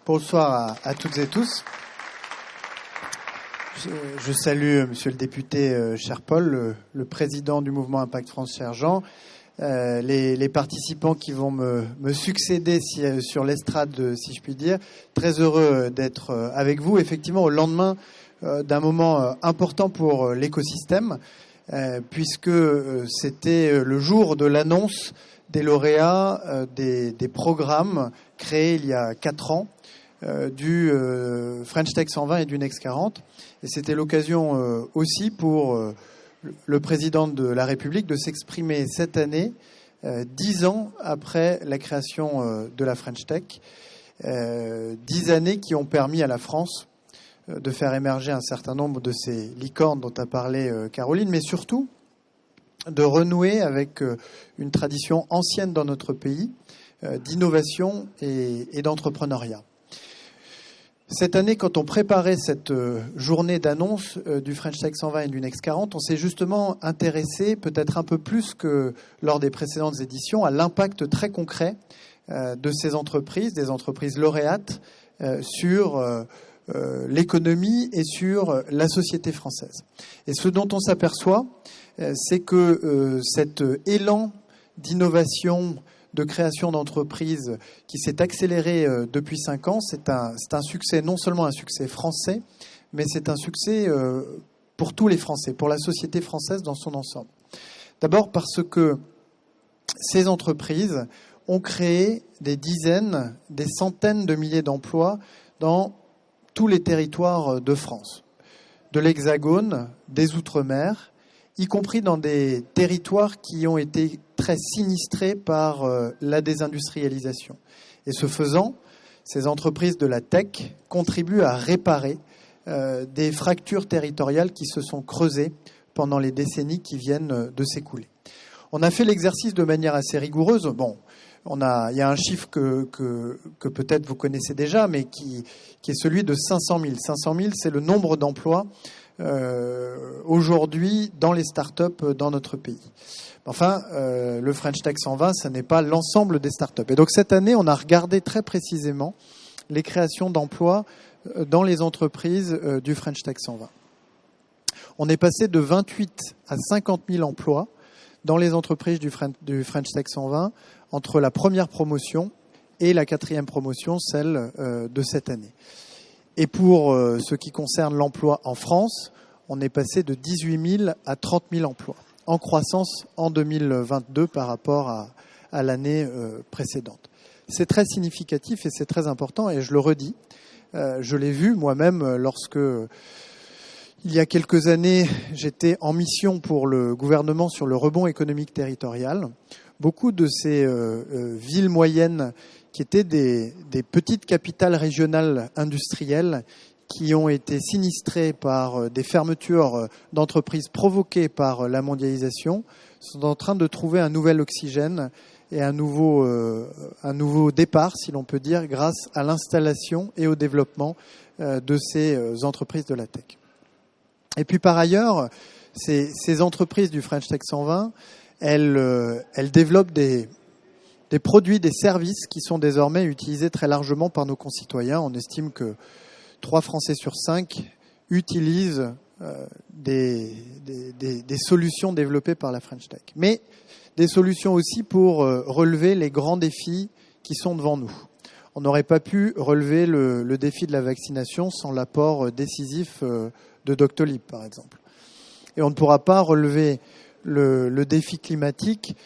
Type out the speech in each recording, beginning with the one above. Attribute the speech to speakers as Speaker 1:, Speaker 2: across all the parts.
Speaker 1: Bonsoir à toutes et tous. Je salue Monsieur le député cher Paul, le président du mouvement Impact France cher Jean, les participants qui vont me succéder sur l'estrade, si je puis dire. Très heureux d'être avec vous, effectivement, au lendemain d'un moment important pour l'écosystème, puisque c'était le jour de l'annonce des lauréats des programmes créés il y a 4 ans, du French Tech 120 et du Next 40. Et c'était l'occasion aussi pour le président de la République de s'exprimer cette année, 10 ans après la création de la French Tech. 10 années qui ont permis à la France de faire émerger un certain nombre de ces licornes dont a parlé Caroline, mais surtout de renouer avec une tradition ancienne dans notre pays d'innovation et d'entrepreneuriat. Cette année, quand on préparait cette journée d'annonce du French Tech 120 et du Next 40, on s'est justement intéressé, peut-être un peu plus que lors des précédentes éditions, à l'impact très concret de ces entreprises, des entreprises lauréates, sur l'économie et sur la société française. Et ce dont on s'aperçoit, c'est que cet élan d'innovation, de création d'entreprises qui s'est accéléré depuis 5 ans, c'est un succès, non seulement un succès français, mais c'est un succès pour tous les Français, pour la société française dans son ensemble. D'abord parce que ces entreprises ont créé des dizaines, des centaines de milliers d'emplois dans tous les territoires de France, de l'Hexagone, des Outre-mer, y compris dans des territoires qui ont été très sinistrés par la désindustrialisation. Et ce faisant, ces entreprises de la tech contribuent à réparer des fractures territoriales qui se sont creusées pendant les décennies qui viennent de s'écouler. On a fait l'exercice de manière assez rigoureuse. Bon, il y a un chiffre que peut-être vous connaissez déjà, mais qui est celui de 500 000. 500 000, c'est le nombre d'emplois aujourd'hui dans les startups dans notre pays. Enfin, le French Tech 120, ce n'est pas l'ensemble des startups. Et donc cette année, on a regardé très précisément les créations d'emplois dans les entreprises du French Tech 120. On est passé de 28 à 50 000 emplois dans les entreprises du French Tech 120 entre la première promotion et la 4e promotion, celle de cette année. Et pour ce qui concerne l'emploi en France, on est passé de 18 000 à 30 000 emplois, en croissance en 2022 par rapport à l'année précédente. C'est très significatif et c'est très important, et je le redis, je l'ai vu moi-même lorsque, il y a quelques années, j'étais en mission pour le gouvernement sur le rebond économique territorial. Beaucoup de ces villes moyennes qui étaient des petites capitales régionales industrielles qui ont été sinistrées par des fermetures d'entreprises provoquées par la mondialisation, sont en train de trouver un nouvel oxygène et un nouveau départ, si l'on peut dire, grâce à l'installation et au développement de ces entreprises de la tech. Et puis par ailleurs, ces entreprises du French Tech 120, elles développent des produits, des services qui sont désormais utilisés très largement par nos concitoyens. On estime que 3 Français sur 5 utilisent des solutions développées par la French Tech. Mais des solutions aussi pour relever les grands défis qui sont devant nous. On n'aurait pas pu relever le défi de la vaccination sans l'apport décisif de Doctolib, par exemple. Et on ne pourra pas relever le défi climatique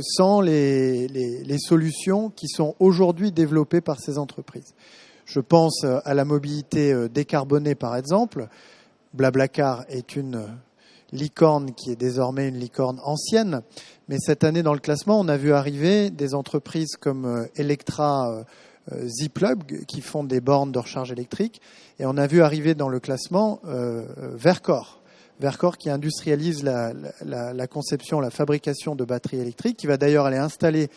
Speaker 1: sans les solutions qui sont aujourd'hui développées par ces entreprises. Je pense à la mobilité décarbonée, par exemple. Blablacar est une licorne qui est désormais une licorne ancienne. Mais cette année, dans le classement, on a vu arriver des entreprises comme Electra, Zplug, qui font des bornes de recharge électrique. Et on a vu arriver dans le classement Verkor. Verkor qui industrialise la conception, la fabrication de batteries électriques, qui va d'ailleurs aller installer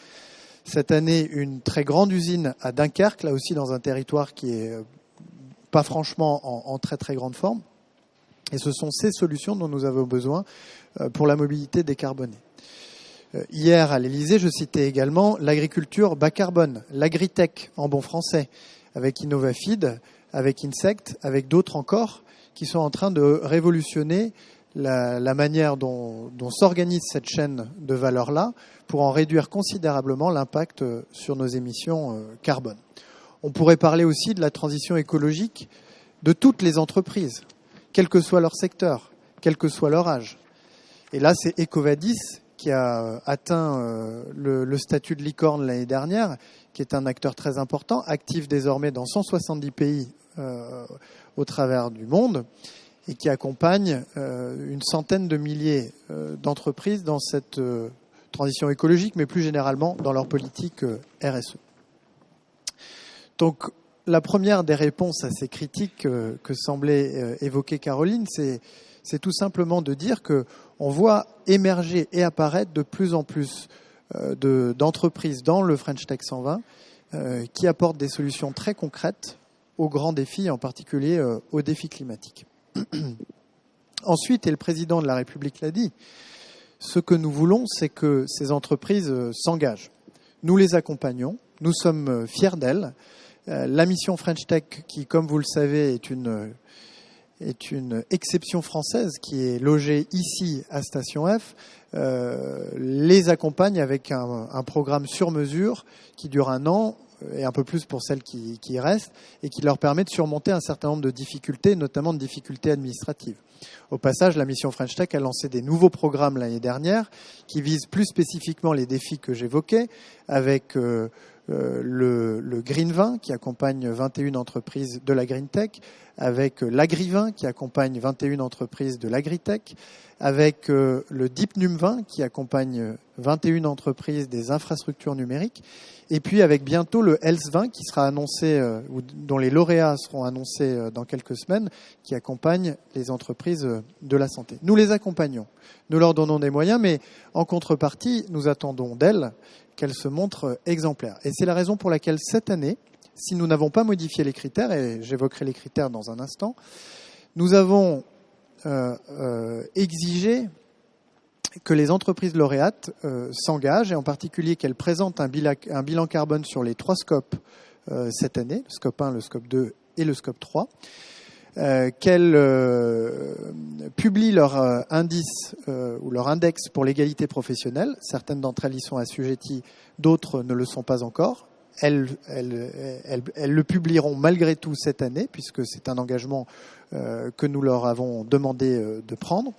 Speaker 1: cette année une très grande usine à Dunkerque, là aussi dans un territoire qui est pas franchement en très très grande forme. Et ce sont ces solutions dont nous avons besoin pour la mobilité décarbonée. Hier à l'Élysée, je citais également l'agriculture bas carbone, l'agritech en bon français, avec Innovafeed, avec Insect, avec d'autres encore, qui sont en train de révolutionner la manière dont s'organise cette chaîne de valeur-là pour en réduire considérablement l'impact sur nos émissions carbone. On pourrait parler aussi de la transition écologique de toutes les entreprises, quel que soit leur secteur, quel que soit leur âge. Et là, c'est EcoVadis qui a atteint le statut de licorne l'année dernière, qui est un acteur très important, actif désormais dans 170 pays au travers du monde, et qui accompagne une centaine de milliers d'entreprises dans cette transition écologique, mais plus généralement dans leur politique RSE. Donc, la première des réponses à ces critiques que semblait évoquer Caroline, c'est tout simplement de dire qu'on voit émerger et apparaître de plus en plus d'entreprises dans le French Tech 120 qui apportent des solutions très concrètes aux grands défis, en particulier aux défis climatiques. Ensuite, et le président de la République l'a dit, ce que nous voulons, c'est que ces entreprises s'engagent. Nous les accompagnons, nous sommes fiers d'elles. La mission French Tech, qui, comme vous le savez, est une exception française qui est logée ici à Station F, les accompagne avec un programme sur mesure qui dure 1 an, et un peu plus pour celles qui y restent, et qui leur permet de surmonter un certain nombre de difficultés, notamment de difficultés administratives. Au passage, la mission French Tech a lancé des nouveaux programmes l'année dernière qui visent plus spécifiquement les défis que j'évoquais, avec le Green 20 qui accompagne 21 entreprises de la Green Tech, avec l'Agri 20 qui accompagne 21 entreprises de l'Agritech, avec le Deep Num 20 qui accompagne 21 entreprises des infrastructures numériques, et puis avec bientôt le Health 20 qui sera annoncé, ou dont les lauréats seront annoncés dans quelques semaines, qui accompagne les entreprises de la santé. Nous les accompagnons, nous leur donnons des moyens, mais en contrepartie, nous attendons d'elles qu'elles se montrent exemplaires. Et c'est la raison pour laquelle cette année, si nous n'avons pas modifié les critères, et j'évoquerai les critères dans un instant, nous avons exigé que les entreprises lauréates s'engagent, et en particulier qu'elles présentent un bilan carbone sur les 3 scopes cette année, le scope 1, le scope 2 et le scope 3, qu'elles publient leur indice ou leur index pour l'égalité professionnelle. Certaines d'entre elles y sont assujetties, d'autres ne le sont pas encore. Elles le publieront malgré tout cette année, puisque c'est un engagement que nous leur avons demandé de prendre.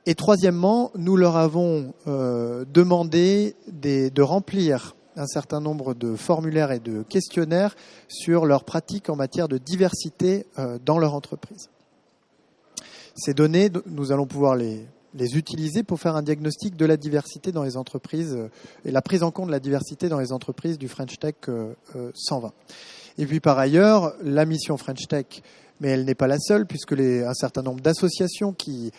Speaker 1: Et troisièmement, nous leur avons demandé de remplir un certain nombre de formulaires et de questionnaires sur leurs pratiques en matière de diversité dans leur entreprise. Ces données, nous allons pouvoir les utiliser pour faire un diagnostic de la diversité dans les entreprises et la prise en compte de la diversité dans les entreprises du French Tech 120. Et puis par ailleurs, la mission French Tech, mais elle n'est pas la seule, puisque un certain nombre d'associations qui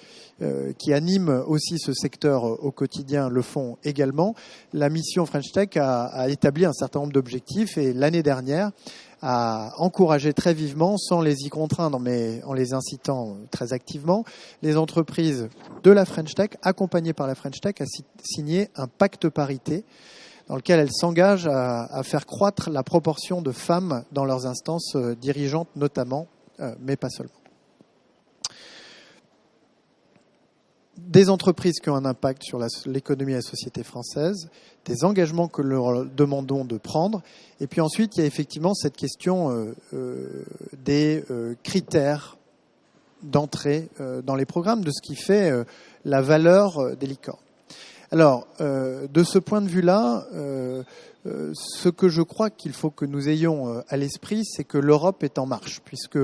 Speaker 1: animent aussi ce secteur au quotidien le font également. La mission French Tech a établi un certain nombre d'objectifs, et l'année dernière a encouragé très vivement, sans les y contraindre, mais en les incitant très activement, les entreprises de la French Tech, accompagnées par la French Tech, à signer un pacte parité dans lequel elles s'engagent à faire croître la proportion de femmes dans leurs instances dirigeantes notamment, mais pas seulement. Des entreprises qui ont un impact sur l'économie et la société française, des engagements que nous leur demandons de prendre, et puis ensuite il y a effectivement cette question des critères d'entrée dans les programmes, de ce qui fait la valeur des licornes. Alors, de ce point de vue-là, ce que je crois qu'il faut que nous ayons à l'esprit, c'est que l'Europe est en marche, puisque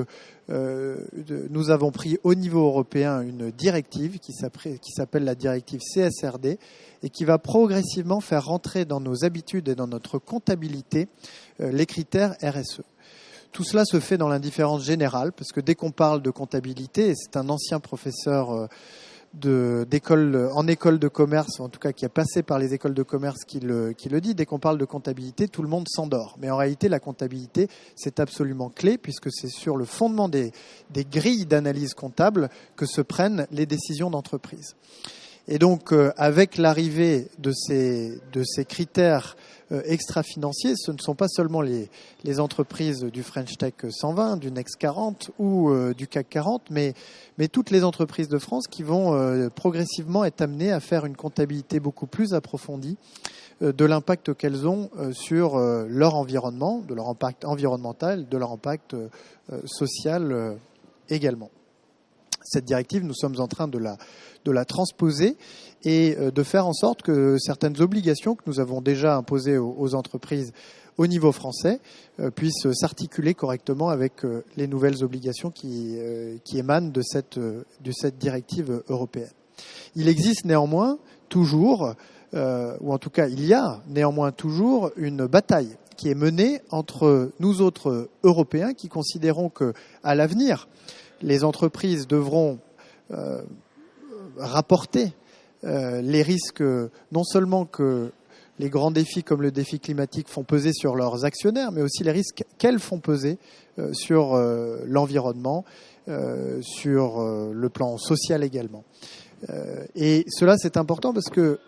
Speaker 1: nous avons pris au niveau européen une directive qui s'appelle la directive CSRD, et qui va progressivement faire rentrer dans nos habitudes et dans notre comptabilité les critères RSE. Tout cela se fait dans l'indifférence générale, parce que dès qu'on parle de comptabilité, et c'est un ancien professeur en école de commerce, en tout cas qui a passé par les écoles de commerce qui le dit, dès qu'on parle de comptabilité, tout le monde s'endort. Mais en réalité, la comptabilité, c'est absolument clé, puisque c'est sur le fondement des grilles d'analyse comptable que se prennent les décisions d'entreprise. Et donc, avec l'arrivée de ces critères extra-financiers, ce ne sont pas seulement les entreprises du French Tech 120, du Next 40 ou du CAC 40, mais toutes les entreprises de France qui vont progressivement être amenées à faire une comptabilité beaucoup plus approfondie de l'impact qu'elles ont sur leur environnement, de leur impact environnemental, de leur impact social également. Cette directive, nous sommes en train de la transposer et de faire en sorte que certaines obligations que nous avons déjà imposées aux entreprises au niveau français puissent s'articuler correctement avec les nouvelles obligations qui émanent de cette directive européenne. Il existe néanmoins toujours, ou en tout cas il y a néanmoins toujours une bataille qui est menée entre nous autres Européens qui considérons qu'à l'avenir, les entreprises devront rapporter les risques non seulement que les grands défis comme le défi climatique font peser sur leurs actionnaires, mais aussi les risques qu'elles font peser sur l'environnement, sur le plan social également. Et cela, c'est important parce que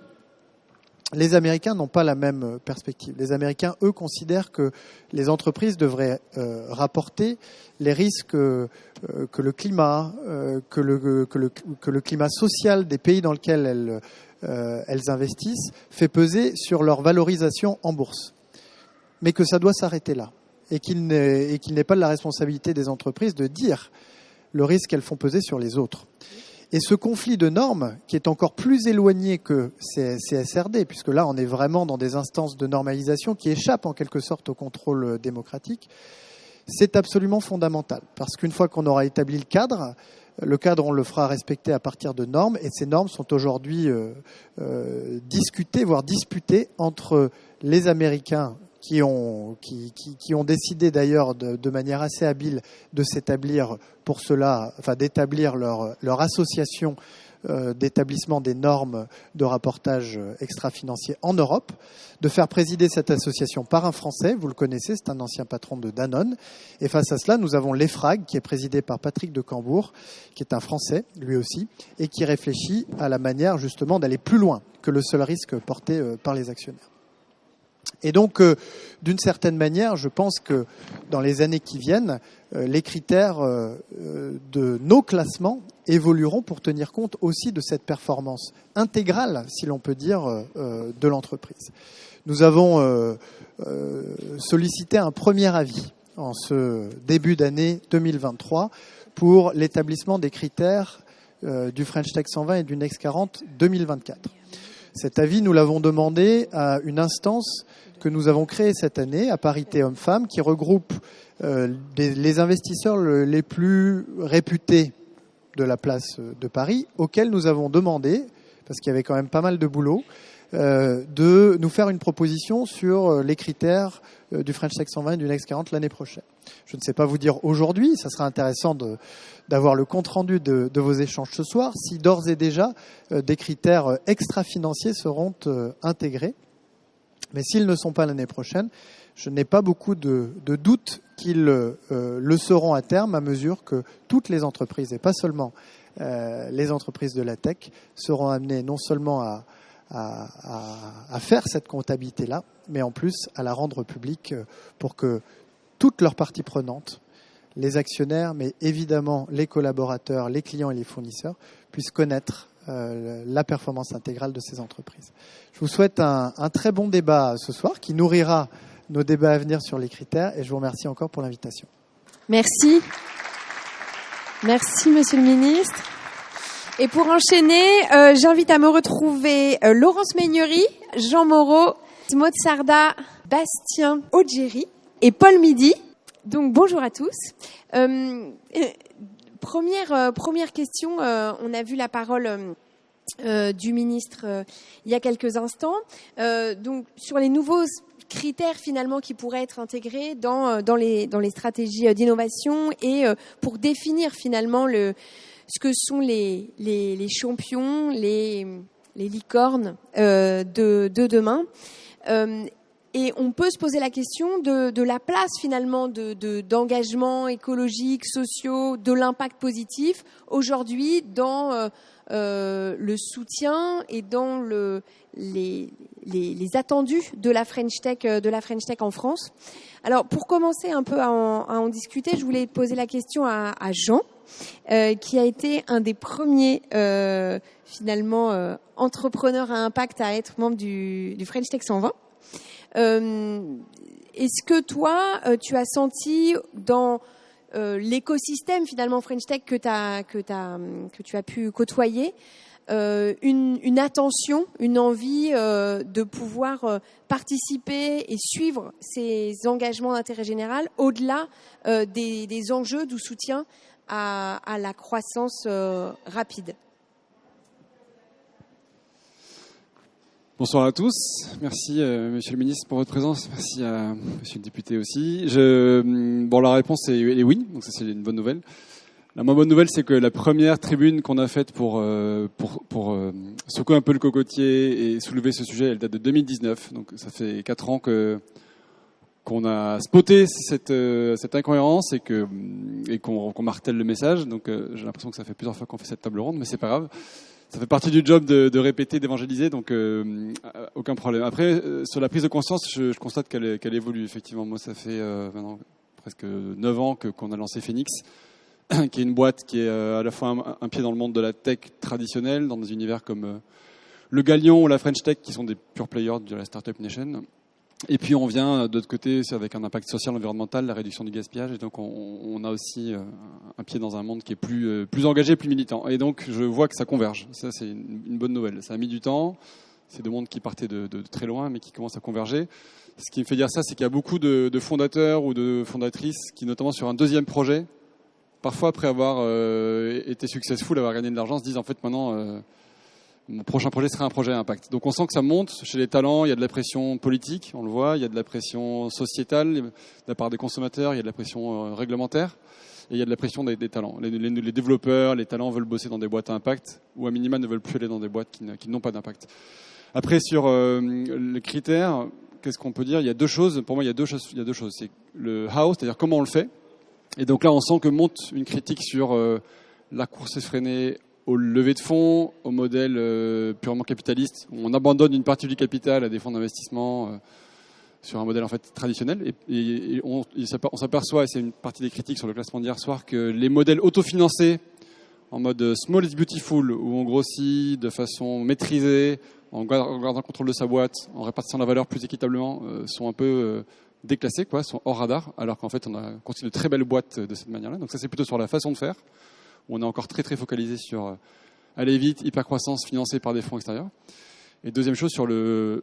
Speaker 1: les Américains n'ont pas la même perspective. Les Américains, eux, considèrent que les entreprises devraient rapporter les risques que le climat, que le climat social des pays dans lesquels elles investissent fait peser sur leur valorisation en bourse. Mais que ça doit s'arrêter là. Et qu'il n'est pas de la responsabilité des entreprises de dire le risque qu'elles font peser sur les autres. Et ce conflit de normes, qui est encore plus éloigné que CSRD, puisque là, on est vraiment dans des instances de normalisation qui échappent en quelque sorte au contrôle démocratique, c'est absolument fondamental. Parce qu'une fois qu'on aura établi le cadre, on le fera respecter à partir de normes, et ces normes sont aujourd'hui discutées, voire disputées entre les Américains qui ont décidé d'ailleurs de manière assez habile de s'établir pour cela, enfin d'établir leur association d'établissement des normes de rapportage extra-financier en Europe, de faire présider cette association par un Français, vous le connaissez, c'est un ancien patron de Danone. Et face à cela, nous avons l'EFRAG, qui est présidé par Patrick de Cambourg, qui est un Français, lui aussi, et qui réfléchit à la manière justement d'aller plus loin que le seul risque porté par les actionnaires. Et donc, d'une certaine manière, je pense que dans les années qui viennent, les critères de nos classements évolueront pour tenir compte aussi de cette performance intégrale, si l'on peut dire, de l'entreprise. Nous avons sollicité un premier avis en ce début d'année 2023 pour l'établissement des critères du French Tech 120 et du Next 40 2024. Cet avis, nous l'avons demandé à une instance que nous avons créée cette année, à parité hommes-femmes, qui regroupe les investisseurs les plus réputés de la place de Paris, auxquels nous avons demandé, parce qu'il y avait quand même pas mal de boulot, de nous faire une proposition sur les critères du French Tech 120 et du Next 40 l'année prochaine. Je ne sais pas vous dire aujourd'hui, ça sera intéressant d'avoir le compte-rendu de vos échanges ce soir, si d'ores et déjà des critères extra-financiers seront intégrés. Mais s'ils ne sont pas l'année prochaine, je n'ai pas beaucoup de doutes qu'ils le seront à terme à mesure que toutes les entreprises, et pas seulement les entreprises de la tech, seront amenées non seulement à faire cette comptabilité-là, mais en plus à la rendre publique pour que toutes leurs parties prenantes, les actionnaires, mais évidemment les collaborateurs, les clients et les fournisseurs, puissent connaître la performance intégrale de ces entreprises. Je vous souhaite un très bon débat ce soir qui nourrira nos débats à venir sur les critères et je vous remercie encore pour l'invitation.
Speaker 2: Merci. Merci, Monsieur le Ministre. Et pour enchaîner, j'invite à me retrouver Laurence Meignery, Jean Moreau, Maud Sarda, Bastien Odgeri et Paul Midi. Donc bonjour à tous. Première question, on a vu la parole du ministre il y a quelques instants. Donc sur les nouveaux critères finalement qui pourraient être intégrés dans les stratégies d'innovation et pour définir finalement ce que sont les champions, les licornes de demain. Et on peut se poser la question de la place finalement d'engagement écologique, sociaux, de l'impact positif aujourd'hui dans le soutien et dans les attendus de la French Tech en France. Alors, pour commencer un peu à en discuter, je voulais poser la question à Jean, qui a été un des premiers entrepreneurs à impact à être membre du French Tech 120. Est-ce que toi, tu as senti dans l'écosystème finalement French Tech que tu as pu côtoyer une attention, une envie de pouvoir participer et suivre ces engagements d'intérêt général au-delà des enjeux du soutien à la croissance rapide?
Speaker 3: Bonsoir à tous. Merci, Monsieur le Ministre, pour votre présence. Merci à Monsieur le député aussi. La réponse est oui, donc ça c'est une bonne nouvelle. La moins bonne nouvelle, c'est que la première tribune qu'on a faite pour secouer un peu le cocotier et soulever ce sujet, elle date de 2019. Donc ça fait 4 ans qu'on a spoté cette incohérence et qu'on martèle le message. Donc j'ai l'impression que ça fait plusieurs fois qu'on fait cette table ronde, mais c'est pas grave. Ça fait partie du job de répéter, d'évangéliser, donc aucun problème. Après, sur la prise de conscience, je constate qu'elle évolue effectivement. Moi, ça fait maintenant presque 9 ans qu'on a lancé Phoenix, qui est une boîte qui est à la fois un pied dans le monde de la tech traditionnelle, dans des univers comme le Galion ou la French Tech, qui sont des pure players de la Startup Nation. Et puis on vient de l'autre côté avec un impact social, environnemental, la réduction du gaspillage. Et donc on a aussi un pied dans un monde qui est plus engagé, plus militant. Et donc je vois que ça converge. Ça c'est une bonne nouvelle. Ça a mis du temps. C'est deux mondes qui partaient de très loin, mais qui commencent à converger. Ce qui me fait dire ça, c'est qu'il y a beaucoup de fondateurs ou de fondatrices qui, notamment sur un deuxième projet, parfois après avoir été successful, avoir gagné de l'argent, se disent en fait maintenant mon prochain projet sera un projet à impact. Donc on sent que ça monte chez les talents, il y a de la pression politique, on le voit, il y a de la pression sociétale de la part des consommateurs, il y a de la pression réglementaire et il y a de la pression des talents. Les développeurs, les talents veulent bosser dans des boîtes à impact ou à minima ne veulent plus aller dans des boîtes qui n'ont pas d'impact. Après sur les critères, qu'est-ce qu'on peut dire ? Il y a deux choses, pour moi il y a deux choses. C'est le how, c'est-à-dire comment on le fait. Et donc là on sent que monte une critique sur la course effrénée au levée de fonds, au modèle purement capitaliste, où on abandonne une partie du capital à des fonds d'investissement sur un modèle en fait traditionnel. Et on s'aperçoit, et c'est une partie des critiques sur le classement d'hier soir, que les modèles autofinancés en mode small is beautiful, où on grossit de façon maîtrisée, en gardant le contrôle de sa boîte, en répartissant la valeur plus équitablement, sont un peu déclassés, sont hors radar, alors qu'en fait on a construit de très belles boîtes de cette manière-là. Donc ça c'est plutôt sur la façon de faire. On est encore très très focalisé sur aller vite, hyper-croissance financée par des fonds extérieurs. Et deuxième chose, sur le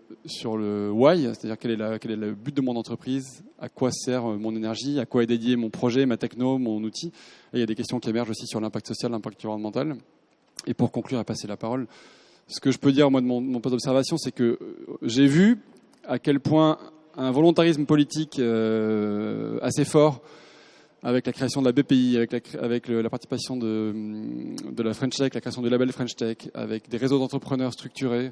Speaker 3: why, c'est-à-dire quel est le but de mon entreprise, à quoi sert mon énergie, à quoi est dédié mon projet, ma techno, mon outil. Et il y a des questions qui émergent aussi sur l'impact social, l'impact environnemental. Et pour conclure et passer la parole, ce que je peux dire moi de mon poste d'observation, c'est que j'ai vu à quel point un volontarisme politique assez fort, avec la création de la BPI, avec la participation de la French Tech, la création du label French Tech, avec des réseaux d'entrepreneurs structurés,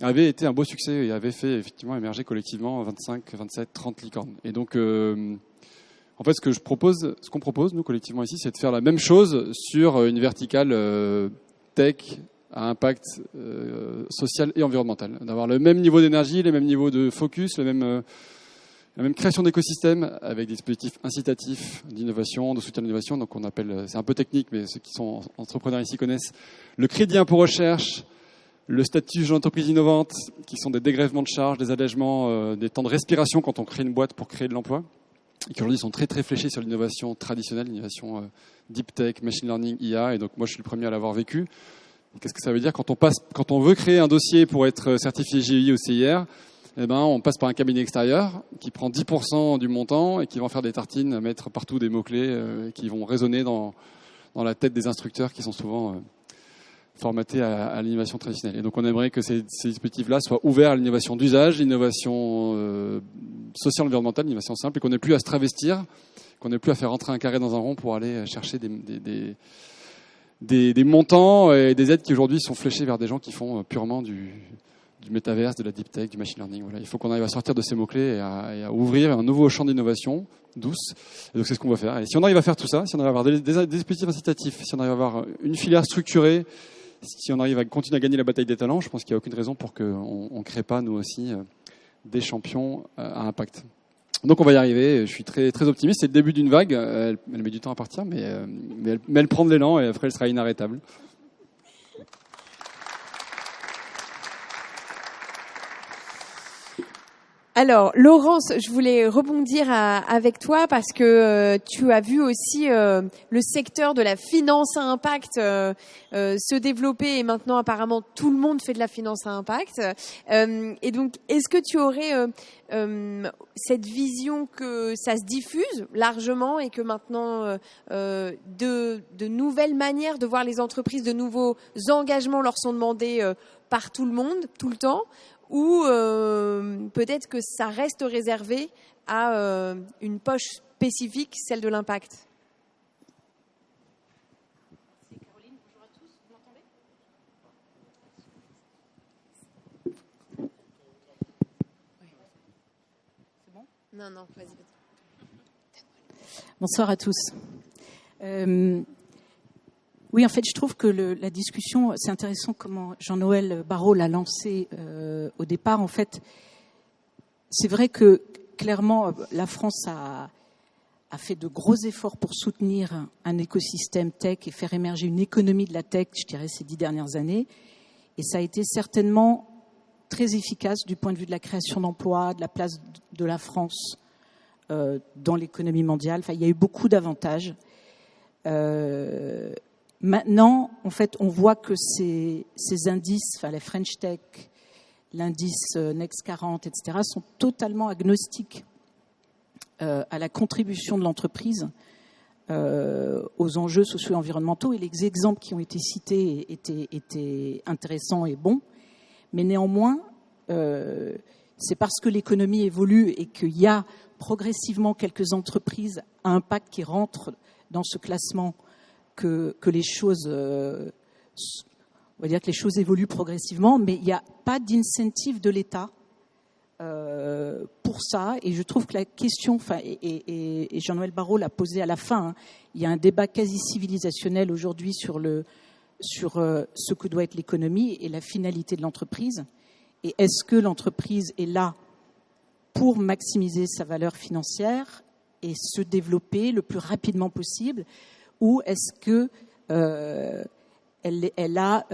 Speaker 3: avait été un beau succès et avait fait effectivement émerger collectivement 25, 27, 30 licornes. Et donc, en fait, ce qu'on propose, nous, collectivement ici, c'est de faire la même chose sur une verticale tech à impact social et environnemental. D'avoir le même niveau d'énergie, les mêmes niveaux de focus, la même création d'écosystèmes avec des dispositifs incitatifs d'innovation, de soutien à l'innovation. Donc on appelle, c'est un peu technique, mais ceux qui sont entrepreneurs ici connaissent le crédit impôt recherche, le statut d'entreprise innovante, qui sont des dégrèvements de charges, des allègements, des temps de respiration quand on crée une boîte pour créer de l'emploi, et qui aujourd'hui sont très très fléchés sur l'innovation traditionnelle, l'innovation deep tech, machine learning, IA. Et donc moi je suis le premier à l'avoir vécu. Et qu'est-ce que ça veut dire quand on veut créer un dossier pour être certifié GI ou CIR? On passe par un cabinet extérieur qui prend 10% du montant et qui va en faire des tartines, mettre partout des mots-clés qui vont résonner dans la tête des instructeurs qui sont souvent formatés à l'innovation traditionnelle. Et donc on aimerait que ces dispositifs-là soient ouverts à l'innovation d'usage, l'innovation sociale, environnementale, l'innovation simple, et qu'on n'ait plus à se travestir, qu'on n'ait plus à faire rentrer un carré dans un rond pour aller chercher des montants et des aides qui aujourd'hui sont fléchés vers des gens qui font purement du métaverse, de la deep tech, du machine learning. Voilà. Il faut qu'on arrive à sortir de ces mots-clés et à ouvrir un nouveau champ d'innovation douce. Et donc c'est ce qu'on va faire. Et si on arrive à faire tout ça, si on arrive à avoir des dispositifs incitatifs, si on arrive à avoir une filière structurée si on arrive à continuer à gagner la bataille des talents, je pense qu'il n'y a aucune raison pour qu'on ne crée pas, nous aussi, des champions à impact. Donc on va y arriver, je suis très, très optimiste. C'est le début d'une vague, elle met du temps à partir, mais elle prend de l'élan et après elle sera inarrêtable.
Speaker 2: Alors, Laurence, je voulais rebondir avec toi parce que tu as vu aussi le secteur de la finance à impact se développer et maintenant apparemment tout le monde fait de la finance à impact. Et donc, est-ce que tu aurais cette vision que ça se diffuse largement et que maintenant de nouvelles manières de voir les entreprises, de nouveaux engagements leur sont demandés par tout le monde, tout le temps? Ou peut-être que ça reste réservé à une poche spécifique, celle de l'impact.
Speaker 4: Caroline, bonjour à tous, vous m'entendez? C'est bon?
Speaker 2: Non, vas-y.
Speaker 4: Bonsoir à tous. Oui, en fait, je trouve que la discussion, c'est intéressant comment Jean-Noël Barrot l'a lancé au départ. En fait, c'est vrai que clairement, la France a fait de gros efforts pour soutenir un écosystème tech et faire émerger une économie de la tech, je dirais, ces 10 dernières années. Et ça a été certainement très efficace du point de vue de la création d'emplois, de la place de la France dans l'économie mondiale. Enfin, il y a eu beaucoup d'avantages. Maintenant, en fait, on voit que ces indices, enfin la French Tech, l'indice Next 40, etc., sont totalement agnostiques à la contribution de l'entreprise aux enjeux sociaux et environnementaux. Et les exemples qui ont été cités étaient intéressants et bons. Mais néanmoins, c'est parce que l'économie évolue et qu'il y a progressivement quelques entreprises à impact qui rentrent dans ce classement que les choses, on va dire que les choses évoluent progressivement, mais il n'y a pas d'incentive de l'État pour ça. Et je trouve que la question, et Jean-Noël Barrot l'a posé à la fin, hein, il y a un débat quasi civilisationnel aujourd'hui sur ce que doit être l'économie et la finalité de l'entreprise. Et est-ce que l'entreprise est là pour maximiser sa valeur financière et se développer le plus rapidement possible, ou est-ce que elle a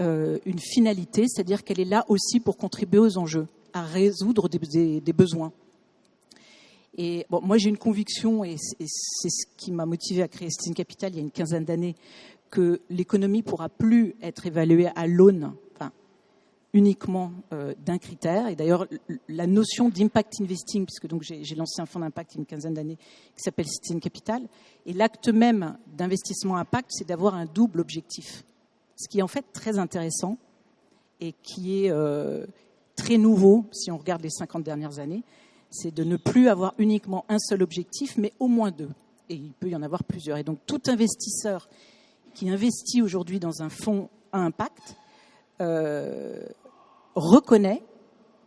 Speaker 4: une finalité, c'est-à-dire qu'elle est là aussi pour contribuer aux enjeux, à résoudre des besoins. Et bon, moi j'ai une conviction, et c'est ce qui m'a motivé à créer Citizen Capital il y a une quinzaine d'années, que l'économie pourra plus être évaluée à l'aune, uniquement d'un critère. Et d'ailleurs, la notion d'impact investing, puisque donc j'ai lancé un fonds d'impact il y a une quinzaine d'années qui s'appelle Citizen Capital, et l'acte même d'investissement impact, c'est d'avoir un double objectif. Ce qui est en fait très intéressant et qui est très nouveau, si on regarde les 50 dernières années, c'est de ne plus avoir uniquement un seul objectif, mais au moins deux. Et il peut y en avoir plusieurs. Et donc, tout investisseur qui investit aujourd'hui dans un fonds à impact reconnaît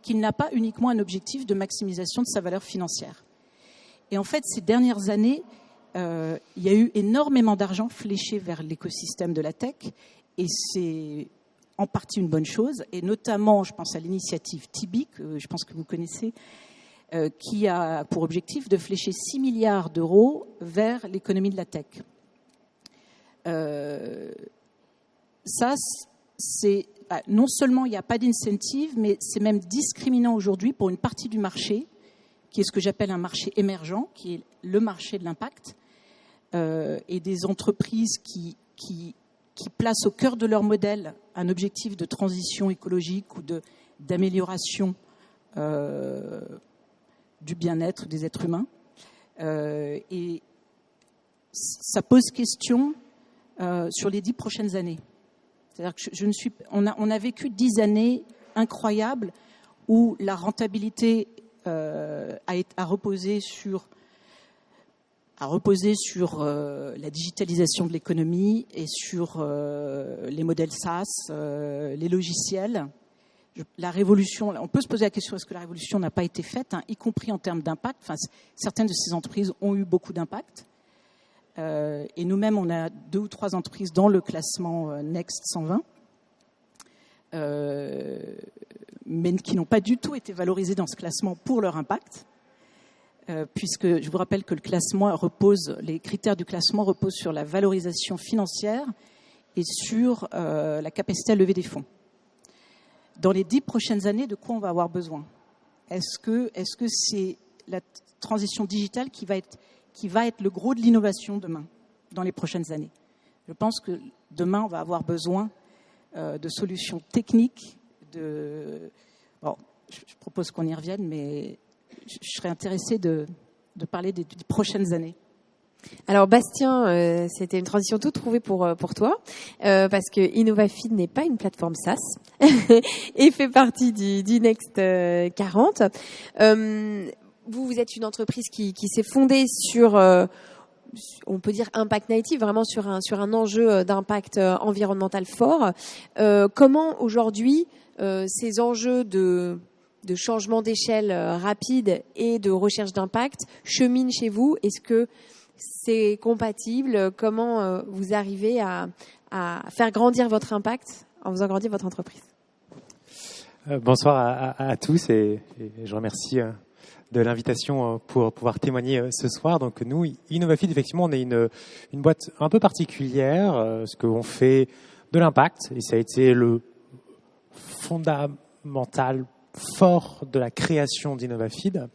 Speaker 4: qu'il n'a pas uniquement un objectif de maximisation de sa valeur financière. Et en fait, ces dernières années, il y a eu énormément d'argent fléché vers l'écosystème de la tech, et c'est en partie une bonne chose, et notamment, je pense à l'initiative Tibi, que je pense que vous connaissez, qui a pour objectif de flécher 6 milliards d'euros vers l'économie de la tech. Ça, c'est non seulement il n'y a pas d'incentive, mais c'est même discriminant aujourd'hui pour une partie du marché, qui est ce que j'appelle un marché émergent, qui est le marché de l'impact, et des entreprises qui placent au cœur de leur modèle un objectif de transition écologique ou d'amélioration du bien-être des êtres humains. Et ça pose question sur les 10 prochaines années. C'est-à-dire que on a vécu 10 années incroyables où la rentabilité a reposé sur la digitalisation de l'économie et sur les modèles SaaS, les logiciels. La révolution, on peut se poser la question, est-ce que la révolution n'a pas été faite, y compris en termes d'impact. Enfin, certaines de ces entreprises ont eu beaucoup d'impact. Et nous-mêmes, on a 2 ou 3 entreprises dans le classement Next 120. mais qui n'ont pas du tout été valorisés dans ce classement pour leur impact, puisque je vous rappelle que les critères du classement reposent sur la valorisation financière et sur la capacité à lever des fonds. Dans les 10 prochaines années, de quoi on va avoir besoin ? Est-ce que c'est la transition digitale qui va être le gros de l'innovation demain, dans les prochaines années ? Je pense que demain, on va avoir besoin de solutions techniques. Bon, je propose qu'on y revienne, mais je serais intéressée de parler des prochaines années.
Speaker 2: Alors Bastien, c'était une transition toute trouvée pour toi, parce que Innovafeed n'est pas une plateforme SaaS et fait partie du Next 40. Vous êtes une entreprise qui s'est fondée sur, on peut dire impact native, vraiment sur un enjeu d'impact environnemental fort. Comment aujourd'hui ces enjeux de changement d'échelle rapide et de recherche d'impact cheminent chez vous ? Est-ce que c'est compatible ? Comment vous arrivez à faire grandir votre impact en faisant grandir votre entreprise ?
Speaker 5: Bonsoir à tous et je remercie de l'invitation pour pouvoir témoigner ce soir. Donc nous, Innovafeed, effectivement, on est une boîte un peu particulière, parce qu'on fait de l'impact et ça a été le fondamental fort de la création d'Innovafeed.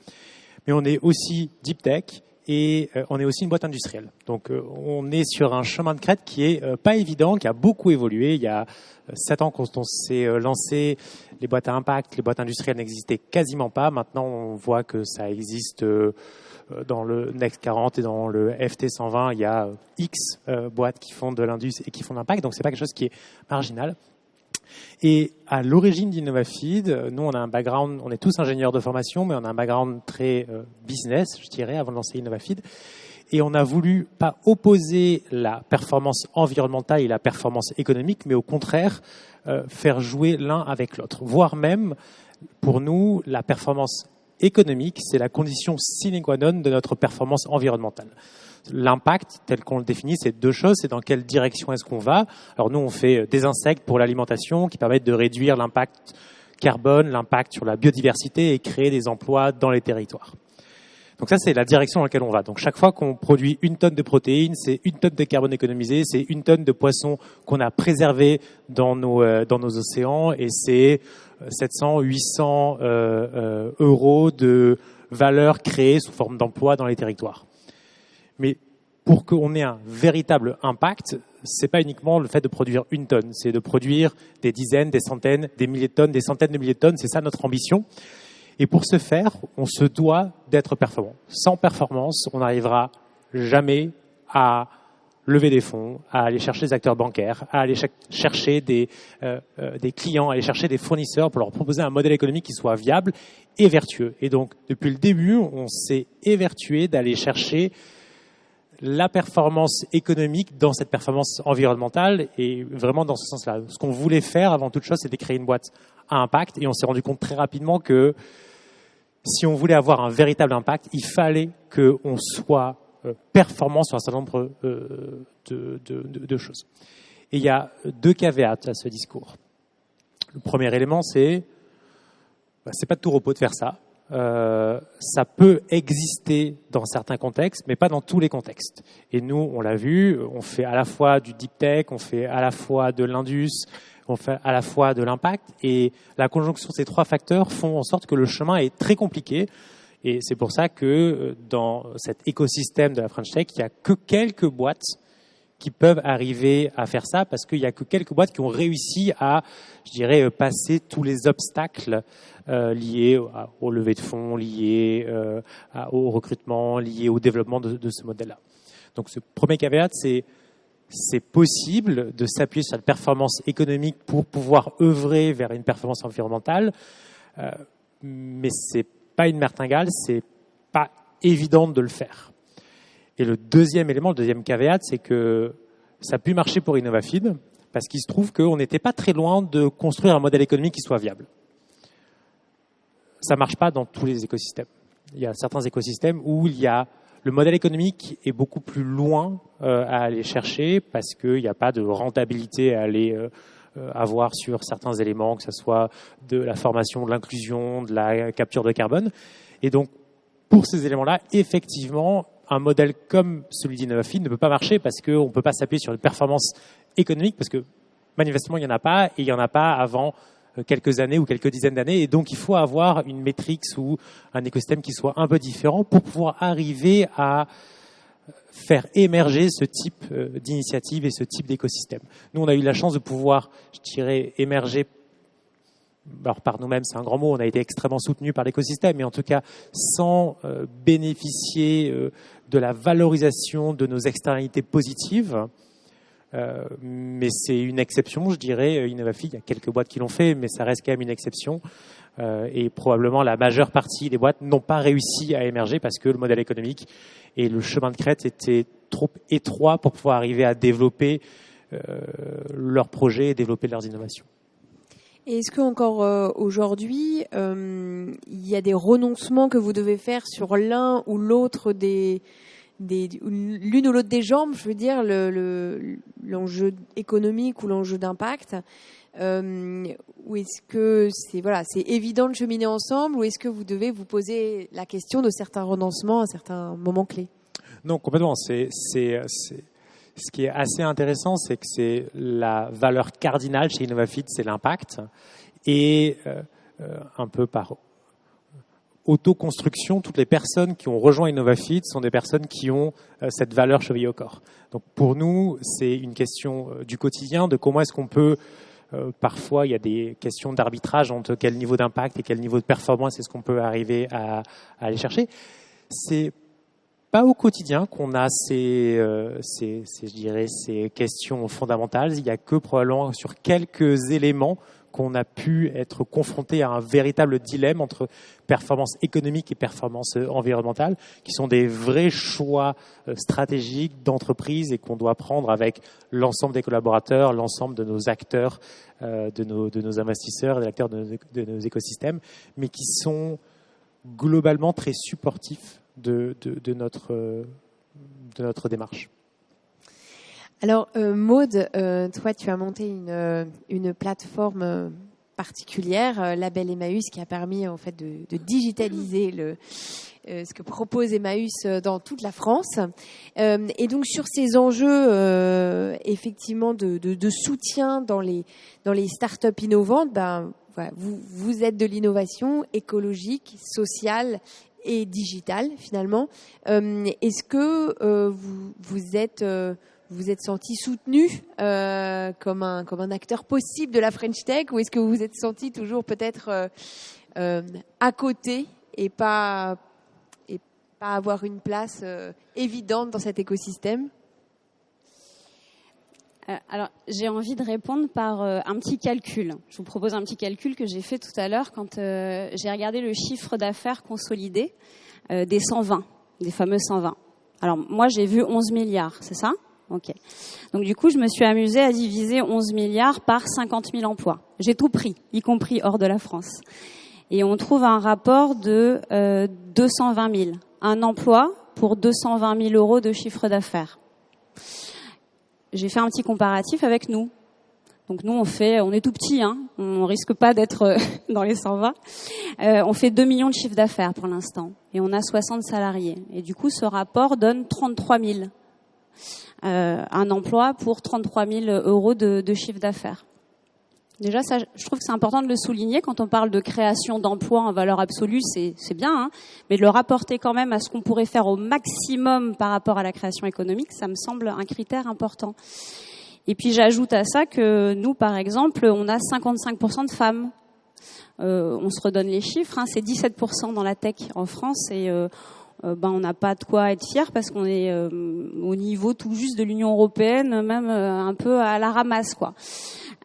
Speaker 5: Mais on est aussi deep tech et on est aussi une boîte industrielle. Donc on est sur un chemin de crête qui est pas évident, qui a beaucoup évolué. Il y a 7 ans quand on s'est lancé, les boîtes à impact, les boîtes industrielles n'existaient quasiment pas. Maintenant, on voit que ça existe dans le Next 40 et dans le FT 120. Il y a X boîtes qui font de l'indus et qui font de l'impact. Donc c'est pas quelque chose qui est marginal. Et à l'origine d'Innovafeed, nous, on a un background, on est tous ingénieurs de formation, mais on a un background très business, je dirais, avant de lancer Innovafeed. Et on a voulu pas opposer la performance environnementale et la performance économique, mais au contraire, faire jouer l'un avec l'autre. Voire même, pour nous, la performance économique, c'est la condition sine qua non de notre performance environnementale. L'impact, tel qu'on le définit, c'est 2 choses. C'est dans quelle direction est-ce qu'on va. Alors nous, on fait des insectes pour l'alimentation qui permettent de réduire l'impact carbone, l'impact sur la biodiversité et créer des emplois dans les territoires. Donc ça, c'est la direction dans laquelle on va. Donc chaque fois qu'on produit 1 tonne de protéines, c'est 1 tonne de carbone économisé, c'est 1 tonne de poissons qu'on a préservés dans nos océans et c'est 700, 800 euros de valeur créée sous forme d'emplois dans les territoires. Mais pour qu'on ait un véritable impact, c'est pas uniquement le fait de produire 1 tonne, c'est de produire des dizaines, des centaines, des milliers de tonnes, des centaines de milliers de tonnes. C'est ça notre ambition. Et pour ce faire, on se doit d'être performant. Sans performance, on n'arrivera jamais à lever des fonds, à aller chercher des acteurs bancaires, à aller chercher des clients, à aller chercher des fournisseurs pour leur proposer un modèle économique qui soit viable et vertueux. Et donc, depuis le début, on s'est évertué d'aller chercher la performance économique dans cette performance environnementale et vraiment dans ce sens-là. Ce qu'on voulait faire avant toute chose, c'était créer une boîte à impact et on s'est rendu compte très rapidement que si on voulait avoir un véritable impact, il fallait qu'on soit performant sur un certain nombre de choses. Et il y a 2 caveats à ce discours. Le premier élément, c'est pas de tout repos de faire ça. Ça peut exister dans certains contextes, mais pas dans tous les contextes. Et nous, on l'a vu, on fait à la fois du deep tech, on fait à la fois de l'indus, on fait à la fois de l'impact. Et la conjonction de ces 3 facteurs font en sorte que le chemin est très compliqué. Et c'est pour ça que dans cet écosystème de la French Tech, il n'y a que quelques boîtes qui peuvent arriver à faire ça, parce qu'il n'y a que quelques boîtes qui ont réussi à, je dirais, passer tous les obstacles liés au levée de fonds, liés au recrutement, liés au développement de ce modèle-là. Donc ce premier caveat, c'est possible de s'appuyer sur la performance économique pour pouvoir œuvrer vers une performance environnementale, mais c'est pas une martingale, c'est pas évident de le faire. Et le deuxième élément, le deuxième caveat, c'est que ça a pu marcher pour Innovafeed parce qu'il se trouve qu'on n'était pas très loin de construire un modèle économique qui soit viable. Ça marche pas dans tous les écosystèmes. Il y a certains écosystèmes où le modèle économique est beaucoup plus loin à aller chercher parce qu'il n'y a pas de rentabilité à aller avoir sur certains éléments, que ce soit de la formation, de l'inclusion, de la capture de carbone. Et donc, pour ces éléments-là, effectivement, un modèle comme celui d'Innovafeed ne peut pas marcher parce qu'on ne peut pas s'appuyer sur une performance économique parce que manifestement, il n'y en a pas et il n'y en a pas avant quelques années ou quelques dizaines d'années. Et donc, il faut avoir une métrique ou un écosystème qui soit un peu différent pour pouvoir arriver à faire émerger ce type d'initiative et ce type d'écosystème. Nous, on a eu la chance de pouvoir, je dirais, émerger. Alors par nous-mêmes, c'est un grand mot, on a été extrêmement soutenus par l'écosystème, mais en tout cas sans bénéficier de la valorisation de nos externalités positives. Mais c'est une exception, je dirais. Innovafeed, il y a quelques boîtes qui l'ont fait, mais ça reste quand même une exception. Et probablement la majeure partie des boîtes n'ont pas réussi à émerger parce que le modèle économique et le chemin de crête étaient trop étroits pour pouvoir arriver à développer leurs projets et développer leurs innovations.
Speaker 2: Et est-ce qu'encore aujourd'hui, il y a des renoncements que vous devez faire sur l'un ou l'autre l'une ou l'autre des jambes, je veux dire, l'enjeu économique ou l'enjeu d'impact, ou est-ce que c'est évident de cheminer ensemble, ou est-ce que vous devez vous poser la question de certains renoncements à certains moments clés?
Speaker 5: Non, complètement. Ce qui est assez intéressant, c'est que c'est la valeur cardinale chez Innovafeed, c'est l'impact. Et un peu par autoconstruction, toutes les personnes qui ont rejoint Innovafeed sont des personnes qui ont cette valeur chevillée au corps. Donc pour nous, c'est une question du quotidien, de comment est-ce qu'on peut... parfois, il y a des questions d'arbitrage entre quel niveau d'impact et quel niveau de performance est-ce qu'on peut arriver à aller chercher. C'est pas au quotidien qu'on a ces questions fondamentales. Il n'y a que probablement sur quelques éléments qu'on a pu être confronté à un véritable dilemme entre performance économique et performance environnementale, qui sont des vrais choix stratégiques d'entreprise et qu'on doit prendre avec l'ensemble des collaborateurs, l'ensemble de nos acteurs, de nos investisseurs, des acteurs de nos écosystèmes, mais qui sont globalement très supportifs de notre démarche.
Speaker 2: Alors Maud, toi tu as monté une plateforme particulière, Label Emmaüs, qui a permis en fait de digitaliser ce que propose Emmaüs dans toute la France. Et donc sur ces enjeux effectivement de soutien dans les startups innovantes, voilà, vous êtes de l'innovation écologique, sociale et digitale finalement. Est-ce que vous êtes senti soutenu comme un acteur possible de la French Tech, ou est-ce que vous vous êtes senti toujours peut-être à côté et pas avoir une place évidente dans cet écosystème?
Speaker 6: Alors, j'ai envie de répondre par un petit calcul. Je vous propose un petit calcul que j'ai fait tout à l'heure quand j'ai regardé le chiffre d'affaires consolidé des 120, des fameux 120. Alors, moi, j'ai vu 11 milliards, c'est ça ? Ok. Donc, du coup, je me suis amusée à diviser 11 milliards par 50 000 emplois. J'ai tout pris, y compris hors de la France. Et on trouve un rapport de 220 000. Un emploi pour 220 000 euros de chiffre d'affaires. J'ai fait un petit comparatif avec nous. Donc nous, on est tout petit, hein. On risque pas d'être dans les 120. On fait 2 millions de chiffre d'affaires pour l'instant. Et on a 60 salariés. Et du coup, ce rapport donne 33 000. Un emploi pour 33 000 euros de chiffre d'affaires. Déjà, ça, je trouve que c'est important de le souligner. Quand on parle de création d'emplois en valeur absolue, c'est bien, hein, mais de le rapporter quand même à ce qu'on pourrait faire au maximum par rapport à la création économique, ça me semble un critère important. Et puis j'ajoute à ça que nous, par exemple, on a 55% de femmes. On se redonne les chiffres, hein, c'est 17% dans la tech en France et on n'a pas de quoi être fier parce qu'on est au niveau tout juste de l'Union européenne, même un peu à la ramasse, quoi.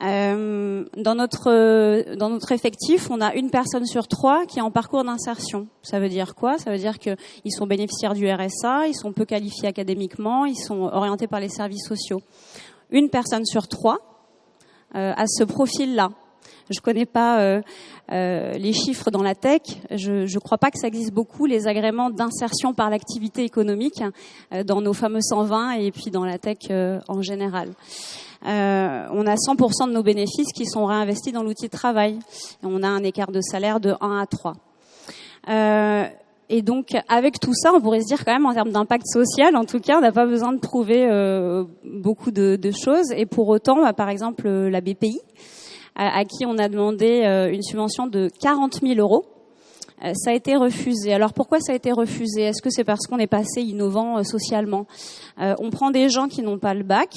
Speaker 6: Dans notre effectif, on a une personne sur 3 qui est en parcours d'insertion. Ça veut dire quoi? Ça veut dire qu'ils sont bénéficiaires du RSA, ils sont peu qualifiés académiquement, ils sont orientés par les services sociaux. Une personne sur 3 a ce profil-là. Je connais pas les chiffres dans la tech. Je crois pas que ça existe beaucoup, les agréments d'insertion par l'activité économique dans nos fameux 120 et puis dans la tech en général. on a 100% de nos bénéfices qui sont réinvestis dans l'outil de travail. Et on a un écart de salaire de 1 à 3. Et donc, avec tout ça, on pourrait se dire quand même, en termes d'impact social, en tout cas, on n'a pas besoin de prouver beaucoup de choses. Et pour autant, par exemple, la BPI, à qui on a demandé une subvention de 40 000 €, ça a été refusé. Alors pourquoi ça a été refusé? Est-ce que c'est parce qu'on est pas assez innovant socialement? On prend des gens qui n'ont pas le bac,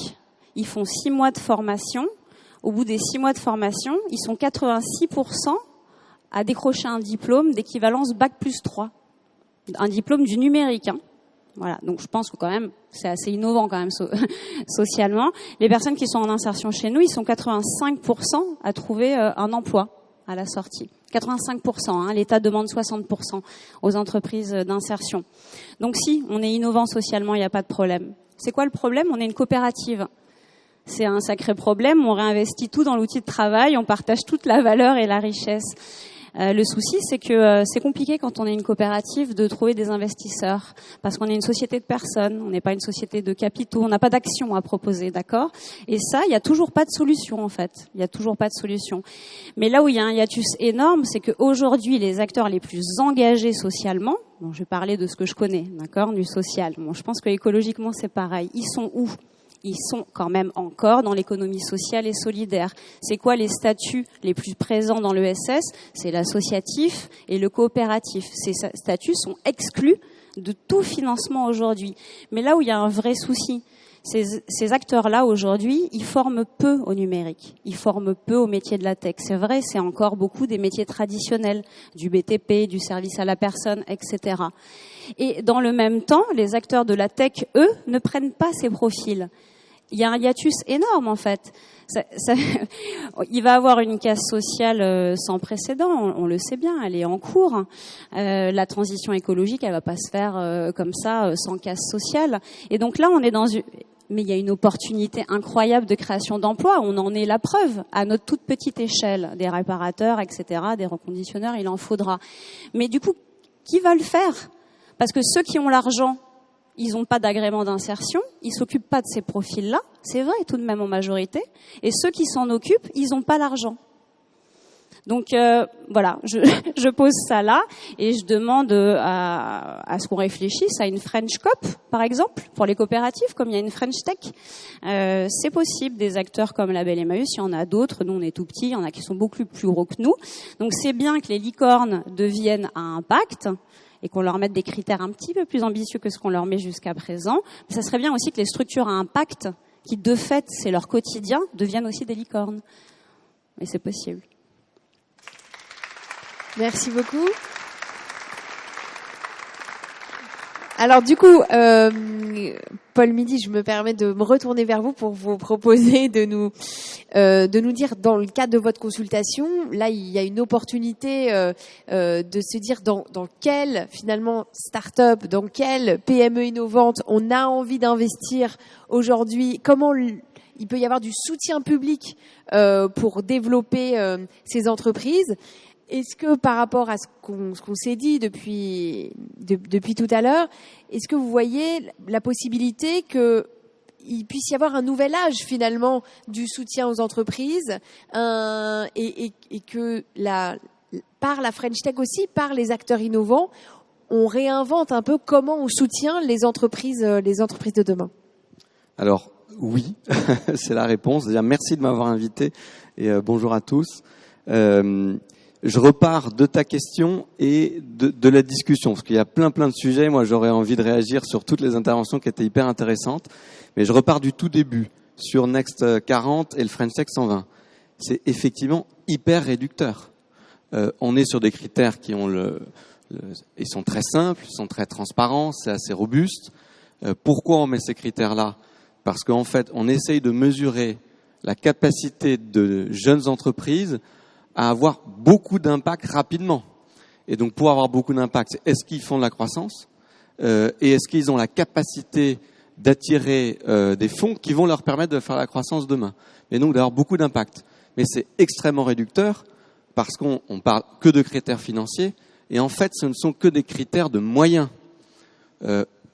Speaker 6: ils font 6 mois de formation. Au bout des 6 mois de formation, ils sont 86% à décrocher un diplôme d'équivalence bac plus 3. Un diplôme du numérique, hein. Voilà. Donc je pense que quand même, c'est assez innovant quand même socialement. Les personnes qui sont en insertion chez nous, ils sont 85% à trouver un emploi à la sortie. 85%, hein, l'État demande 60% aux entreprises d'insertion. Donc si on est innovant socialement, il n'y a pas de problème. C'est quoi le problème? On est une coopérative. C'est un sacré problème, on réinvestit tout dans l'outil de travail, on partage toute la valeur et la richesse. Le souci, c'est que c'est compliqué quand on est une coopérative de trouver des investisseurs, parce qu'on est une société de personnes, on n'est pas une société de capitaux, on n'a pas d'actions à proposer, d'accord? Et ça, il n'y a toujours pas de solution, en fait. Il n'y a toujours pas de solution. Mais là où il y a un hiatus énorme, c'est qu'aujourd'hui, les acteurs les plus engagés socialement, bon, je vais parler de ce que je connais, d'accord, du social. Bon, je pense que écologiquement, c'est pareil. Ils sont où? Ils sont quand même encore dans l'économie sociale et solidaire. C'est quoi les statuts les plus présents dans l'ESS? C'est l'associatif et le coopératif. Ces statuts sont exclus de tout financement aujourd'hui. Mais là où il y a un vrai souci, ces acteurs-là aujourd'hui, ils forment peu au numérique. Ils forment peu au métier de la tech. C'est vrai, c'est encore beaucoup des métiers traditionnels, du BTP, du service à la personne, etc. Et dans le même temps, les acteurs de la tech, eux, ne prennent pas ces profils. Il y a un hiatus énorme, en fait. Il va avoir une casse sociale sans précédent, on le sait bien, elle est en cours. La transition écologique, elle va pas se faire comme ça, sans casse sociale. Et donc là, on est dans une... Mais il y a une opportunité incroyable de création d'emplois. On en est la preuve à notre toute petite échelle. Des réparateurs, etc., des reconditionneurs, il en faudra. Mais du coup, qui va le faire? Parce que ceux qui ont l'argent, ils n'ont pas d'agrément d'insertion, ils s'occupent pas de ces profils-là, c'est vrai tout de même en majorité, et ceux qui s'en occupent, ils n'ont pas l'argent. Donc voilà, je pose ça là, et je demande à ce qu'on réfléchisse à une French Coop, par exemple, pour les coopératives, comme il y a une French Tech. C'est possible, des acteurs comme Label Emmaüs, il y en a d'autres, nous on est tout petits, il y en a qui sont beaucoup plus gros que nous. Donc c'est bien que les licornes deviennent à impact, et qu'on leur mette des critères un petit peu plus ambitieux que ce qu'on leur met jusqu'à présent. Mais ça serait bien aussi que les structures à impact, qui de fait c'est leur quotidien, deviennent aussi des licornes. Mais c'est possible.
Speaker 2: Merci beaucoup. Alors du coup, Paul Midi, je me permets de me retourner vers vous pour vous proposer de nous dire, dans le cadre de votre consultation, là il y a une opportunité de se dire dans quelle finalement start-up, dans quelle PME innovante on a envie d'investir aujourd'hui, comment il peut y avoir du soutien public pour développer ces entreprises. Est-ce que par rapport à ce qu'on s'est dit depuis tout à l'heure, est-ce que vous voyez la possibilité qu'il puisse y avoir un nouvel âge finalement du soutien aux entreprises et que par la French Tech aussi, par les acteurs innovants, on réinvente un peu comment on soutient les entreprises de demain? Alors oui, c'est la réponse. Déjà, merci de m'avoir invité et bonjour à tous. Je repars de ta question et de la discussion, parce qu'il y a plein de sujets. Moi, j'aurais envie de réagir sur toutes les interventions qui étaient hyper intéressantes. Mais je repars du tout début, sur Next 40 et le French Tech 120. C'est effectivement hyper réducteur. On est sur des critères qui ont ils sont très simples, ils sont très transparents, c'est assez robuste. Pourquoi on met ces critères-là? Parce qu'en fait, on essaye de mesurer la capacité de jeunes entreprises à avoir beaucoup d'impact rapidement. Et donc, pour avoir beaucoup d'impact, est-ce qu'ils font de la croissance et est-ce qu'ils ont la capacité d'attirer des fonds qui vont leur permettre de faire la croissance demain, et donc d'avoir beaucoup d'impact. Mais c'est extrêmement réducteur parce qu'on parle que de critères financiers et en fait, ce ne sont que des critères de moyens.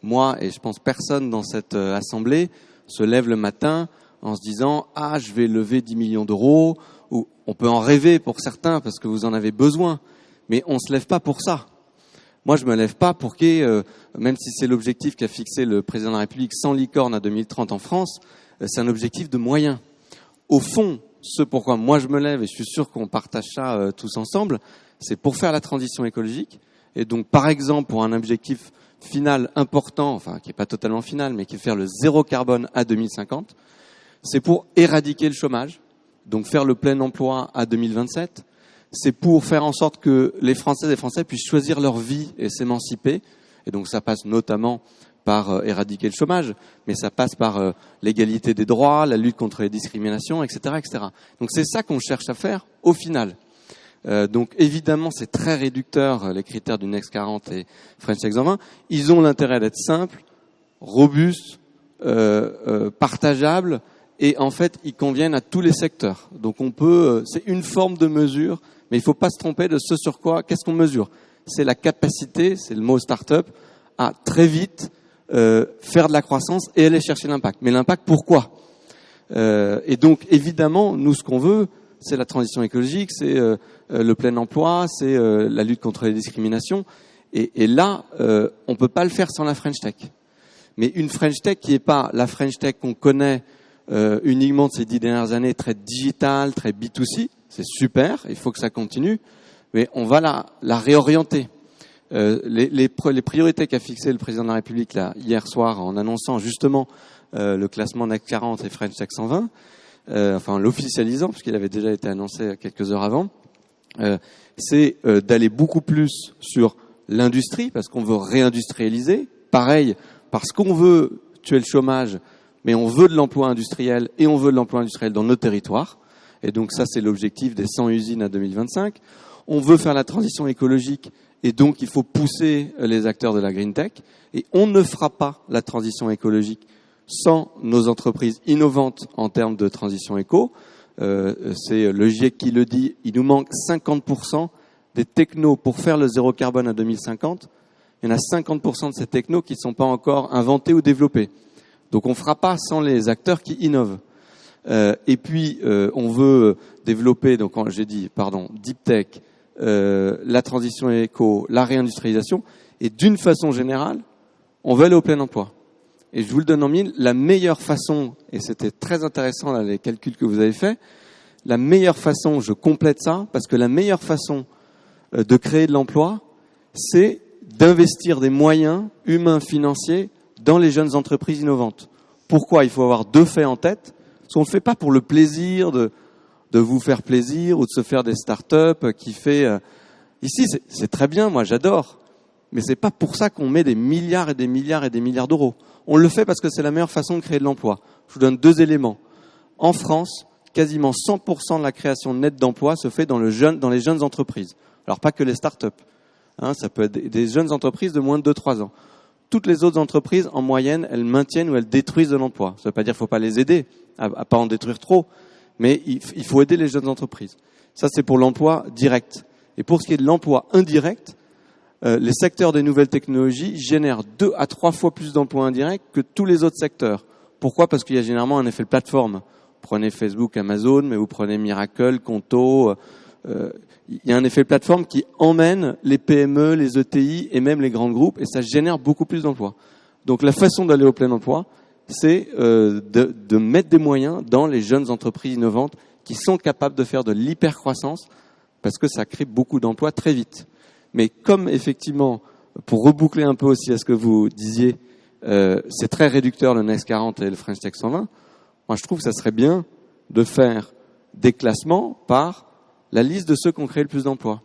Speaker 2: Moi, et je pense personne dans cette assemblée se lève le matin
Speaker 7: en se disant « Ah, je vais lever 10 millions d'euros », ou on peut en rêver pour certains parce que vous en avez besoin, mais on se lève pas pour ça. Moi, je me lève pas pour même si c'est l'objectif qu'a fixé le président de la République, 100 licornes à 2030 en France, c'est un objectif de moyens. Au fond, ce pourquoi moi je me lève, et je suis sûr qu'on partage ça tous ensemble, c'est pour faire la transition écologique. Et donc, par exemple, pour un objectif final important, enfin qui est pas totalement final, mais qui est faire le zéro carbone à 2050, c'est pour éradiquer le chômage, donc faire le plein emploi à 2027. C'est pour faire en sorte que les Françaises et Français puissent choisir leur vie et s'émanciper. Et donc ça passe notamment par éradiquer le chômage, mais ça passe par l'égalité des droits, la lutte contre les discriminations, etc., etc. Donc c'est ça qu'on cherche à faire au final. Donc évidemment, c'est très réducteur, les critères du Next 40 et French Tech 120. Ils ont l'intérêt d'être simples, robustes, partageables, et en fait, ils conviennent à tous les secteurs. Donc on peut, c'est une forme de mesure, mais il ne faut pas se tromper de ce sur quoi, qu'est-ce qu'on mesure. C'est la capacité, c'est le mot start-up, à très vite faire de la croissance et aller chercher l'impact. Mais l'impact, pourquoi ? Et donc évidemment, nous, ce qu'on veut, c'est la transition écologique, c'est le plein emploi, c'est la lutte contre les discriminations. Et là, on peut pas le faire sans la French Tech. Mais une French Tech qui est pas la French Tech qu'on connaît uniquement de ces 10 dernières années, très digitale, très B2C, c'est super, il faut que ça continue, mais on va la réorienter. Les priorités qu'a fixées le président de la République là, hier soir en annonçant justement le classement Next 40 et French Tech 120, enfin l'officialisant, puisqu'il avait déjà été annoncé quelques heures avant, c'est d'aller beaucoup plus sur l'industrie, parce qu'on veut réindustrialiser, pareil, parce qu'on veut tuer le chômage, mais on veut de l'emploi industriel, et on veut de l'emploi industriel dans nos territoires, et donc ça c'est l'objectif des 100 usines à 2025. On veut faire la transition écologique, et donc il faut pousser les acteurs de la green tech, et on ne fera pas la transition écologique sans nos entreprises innovantes en termes de transition éco. C'est le GIEC qui le dit, il nous manque 50% des technos pour faire le zéro carbone à 2050. Il y en a 50% de ces technos qui ne sont pas encore inventés ou développés. Donc on ne fera pas sans les acteurs qui innovent. Et puis on veut développer, donc j'ai dit, deep tech, la transition éco, la réindustrialisation, et d'une façon générale, on veut aller au plein emploi. Et je vous le donne en mille, la meilleure façon, et c'était très intéressant là, les calculs que vous avez faits, la meilleure façon, je complète ça, parce que la meilleure façon de créer de l'emploi, c'est d'investir des moyens humains, financiers, dans les jeunes entreprises innovantes. Pourquoi ? Il faut avoir deux faits en tête, parce qu'on ne le fait pas pour le plaisir de vous faire plaisir ou de se faire des start-up qui fait... Ici, c'est très bien, moi j'adore, mais c'est pas pour ça qu'on met des milliards et des milliards et des milliards d'euros. On le fait parce que c'est la meilleure façon de créer de l'emploi. Je vous donne deux éléments. En France, quasiment 100% de la création nette d'emplois se fait dans les jeunes entreprises. Alors pas que les start-up. Ça peut être des jeunes entreprises de moins de 2-3 ans. Toutes les autres entreprises, en moyenne, elles maintiennent ou elles détruisent de l'emploi. Ça ne veut pas dire qu'il ne faut pas les aider à pas en détruire trop, mais il faut aider les jeunes entreprises. Ça, c'est pour l'emploi direct. Et pour ce qui est de l'emploi indirect, les secteurs des nouvelles technologies génèrent 2 à 3 fois plus d'emplois indirects que tous les autres secteurs. Pourquoi ? Parce qu'il y a généralement un effet de plateforme. Vous prenez Facebook, Amazon, mais vous prenez Miracle, Conto. Il y a un effet de plateforme qui emmène les PME, les ETI et même les grands groupes, et ça génère beaucoup plus d'emplois. Donc la façon d'aller au plein emploi, c'est de mettre des moyens dans les jeunes entreprises innovantes qui sont capables de faire de l'hypercroissance, parce que ça crée beaucoup d'emplois très vite. Mais comme effectivement, pour reboucler un peu aussi à ce que vous disiez, c'est très réducteur le Next 40 et le French Tech 120, moi je trouve que ça serait bien de faire des classements par la liste de ceux qui ont créé le plus d'emplois,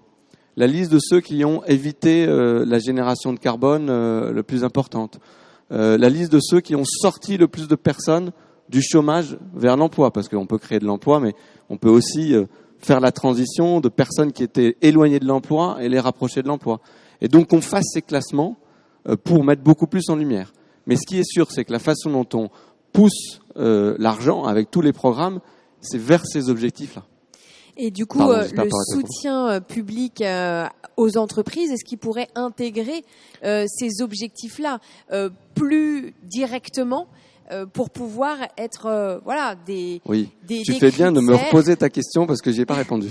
Speaker 7: la liste de ceux qui ont évité la génération de carbone le plus importante, la liste de ceux qui ont sorti le plus de personnes du chômage vers l'emploi, parce qu'on peut créer de l'emploi, mais on peut aussi faire la transition de personnes qui étaient éloignées de l'emploi et les rapprocher de l'emploi. Et donc on fasse ces classements pour mettre beaucoup plus en lumière. Mais ce qui est sûr, c'est que la façon dont on pousse l'argent avec tous les programmes, c'est vers ces objectifs-là.
Speaker 2: Et du coup, le soutien public aux entreprises, est-ce qu'il pourrait intégrer ces objectifs-là plus directement pour pouvoir être
Speaker 7: Oui.
Speaker 2: des
Speaker 7: Tu fais bien de me
Speaker 2: critères.
Speaker 7: reposer ta question parce que j'y ai pas répondu.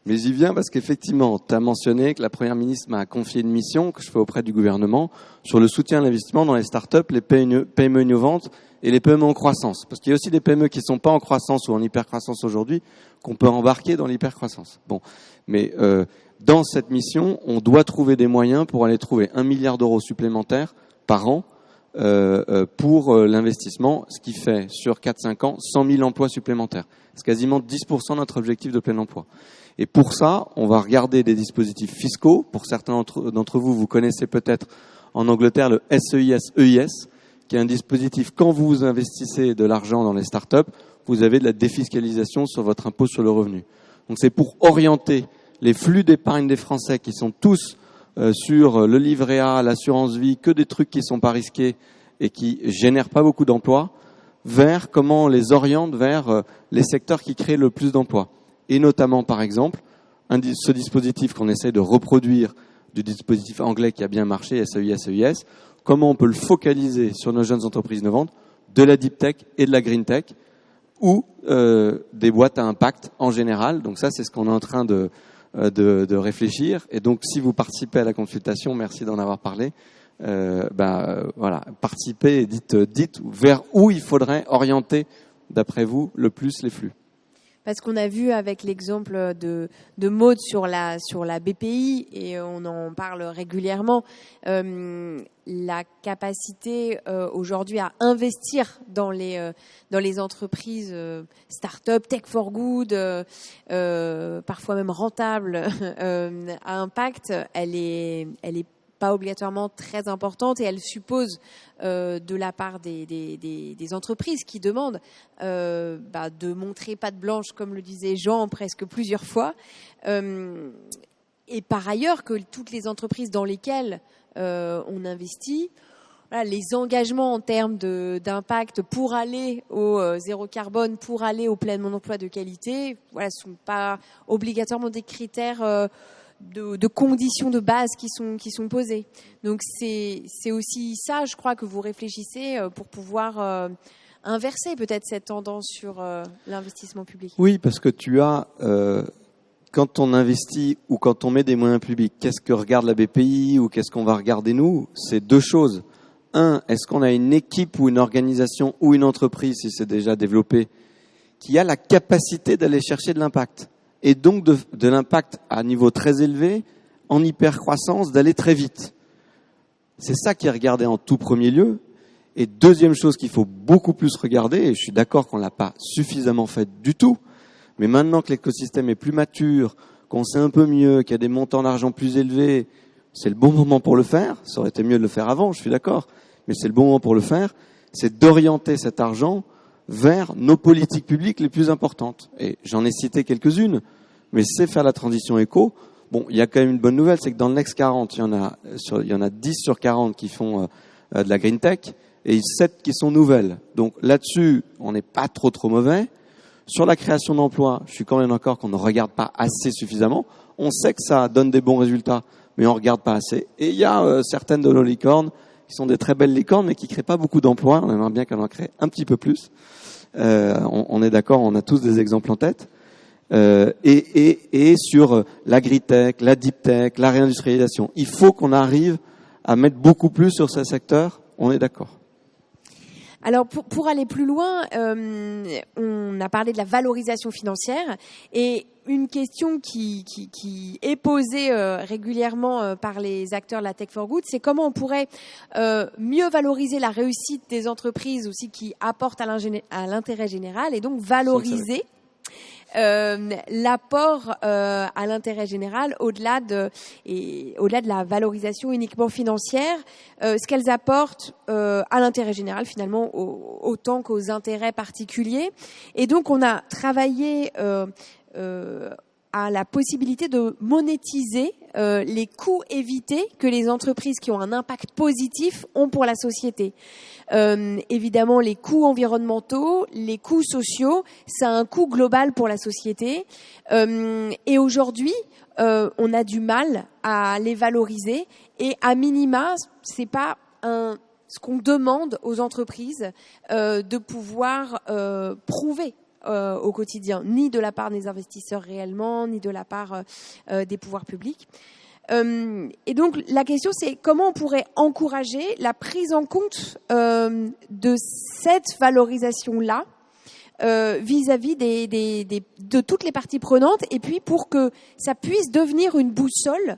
Speaker 7: Mais j'y viens parce qu'effectivement, tu as mentionné que la Première ministre m'a confié une mission que je fais auprès du gouvernement sur le soutien à l'investissement dans les startups, les PME innovantes et les PME en croissance. Parce qu'il y a aussi des PME qui sont pas en croissance ou en hypercroissance aujourd'hui qu'on peut embarquer dans l'hypercroissance. Bon, mais dans cette mission, on doit trouver des moyens pour aller trouver 1 milliard d'euros supplémentaires par an pour l'investissement, ce qui fait sur 4-5 ans 100 000 emplois supplémentaires. C'est quasiment 10% de notre objectif de plein emploi. Et pour ça, on va regarder des dispositifs fiscaux. Pour certains d'entre vous, vous connaissez peut-être en Angleterre le SEIS-EIS, qui est un dispositif, quand vous investissez de l'argent dans les startups, vous avez de la défiscalisation sur votre impôt sur le revenu. Donc c'est pour orienter les flux d'épargne des Français qui sont tous sur le livret A, l'assurance vie, que des trucs qui sont pas risqués et qui génèrent pas beaucoup d'emplois, vers comment on les oriente vers les secteurs qui créent le plus d'emplois. Et notamment, par exemple, ce dispositif qu'on essaie de reproduire du dispositif anglais qui a bien marché, SEIS, comment on peut le focaliser sur nos jeunes entreprises innovantes, de la deep tech et de la green tech, ou des boîtes à impact en général. Donc ça, c'est ce qu'on est en train de réfléchir. Et donc, si vous participez à la consultation, merci d'en avoir parlé. Voilà, participez et dites vers où il faudrait orienter, d'après vous, le plus les flux.
Speaker 2: Parce qu'on a vu avec l'exemple de Maud sur la BPI, et on en parle régulièrement, la capacité aujourd'hui à investir dans les entreprises start-up, tech for good, parfois même rentables, à impact, elle est pas obligatoirement très importante, et elle suppose de la part des entreprises qui demandent de montrer patte blanche, comme le disait Jean presque plusieurs fois, et par ailleurs que toutes les entreprises dans lesquelles on investit, voilà, les engagements en termes d'impact pour aller au zéro carbone, pour aller au plein emploi de qualité, voilà, sont pas obligatoirement des critères de conditions de base qui sont posées. Donc c'est aussi ça, je crois, que vous réfléchissez pour pouvoir inverser peut-être cette tendance sur l'investissement public.
Speaker 7: Oui, parce que tu as, quand on investit ou quand on met des moyens publics, qu'est-ce que regarde la BPI ou qu'est-ce qu'on va regarder nous? C'est deux choses. Un, est-ce qu'on a une équipe ou une organisation ou une entreprise, si c'est déjà développé, qui a la capacité d'aller chercher de l'impact? Et donc de l'impact à niveau très élevé, en hypercroissance, d'aller très vite. C'est ça qui est regardé en tout premier lieu. Et deuxième chose qu'il faut beaucoup plus regarder, et je suis d'accord qu'on l'a pas suffisamment fait du tout, mais maintenant que l'écosystème est plus mature, qu'on sait un peu mieux, qu'il y a des montants d'argent plus élevés, c'est le bon moment pour le faire. Ça aurait été mieux de le faire avant, je suis d'accord, mais c'est le bon moment pour le faire. C'est d'orienter cet argent vers nos politiques publiques les plus importantes. Et j'en ai cité quelques-unes, mais c'est faire la transition éco. Bon, il y a quand même une bonne nouvelle, c'est que dans le Next 40, il y en a 10 sur 40 qui font de la green tech et 7 qui sont nouvelles. Donc là-dessus, on n'est pas trop mauvais. Sur la création d'emplois, je suis quand même d'accord qu'on ne regarde pas assez suffisamment. On sait que ça donne des bons résultats, mais on ne regarde pas assez. Et il y a certaines de nos licornes qui sont des très belles licornes, mais qui ne créent pas beaucoup d'emplois. On aimerait bien qu'elles en créent un petit peu plus. On est d'accord, on a tous des exemples en tête. Et sur l'agritech, la deep tech, la réindustrialisation. Il faut qu'on arrive à mettre beaucoup plus sur ces secteurs. On est d'accord.
Speaker 2: Alors pour aller plus loin, on a parlé de la valorisation financière, et une question qui est posée régulièrement par les acteurs de la Tech for Good, c'est comment on pourrait mieux valoriser la réussite des entreprises aussi qui apportent à l'intérêt général, et donc valoriser l'apport à l'intérêt général au-delà de la valorisation uniquement financière, ce qu'elles apportent à l'intérêt général finalement autant qu'aux intérêts particuliers. Et donc on a travaillé à la possibilité de monétiser les coûts évités que les entreprises qui ont un impact positif ont pour la société. Évidemment, les coûts environnementaux, les coûts sociaux, ça a un coût global pour la société. Et aujourd'hui, on a du mal à les valoriser. Et à minima, c'est pas un ce qu'on demande aux entreprises de pouvoir prouver au quotidien, ni de la part des investisseurs réellement, ni de la part des pouvoirs publics. Et donc la question, c'est comment on pourrait encourager la prise en compte de cette valorisation-là vis-à-vis de toutes les parties prenantes, et puis pour que ça puisse devenir une boussole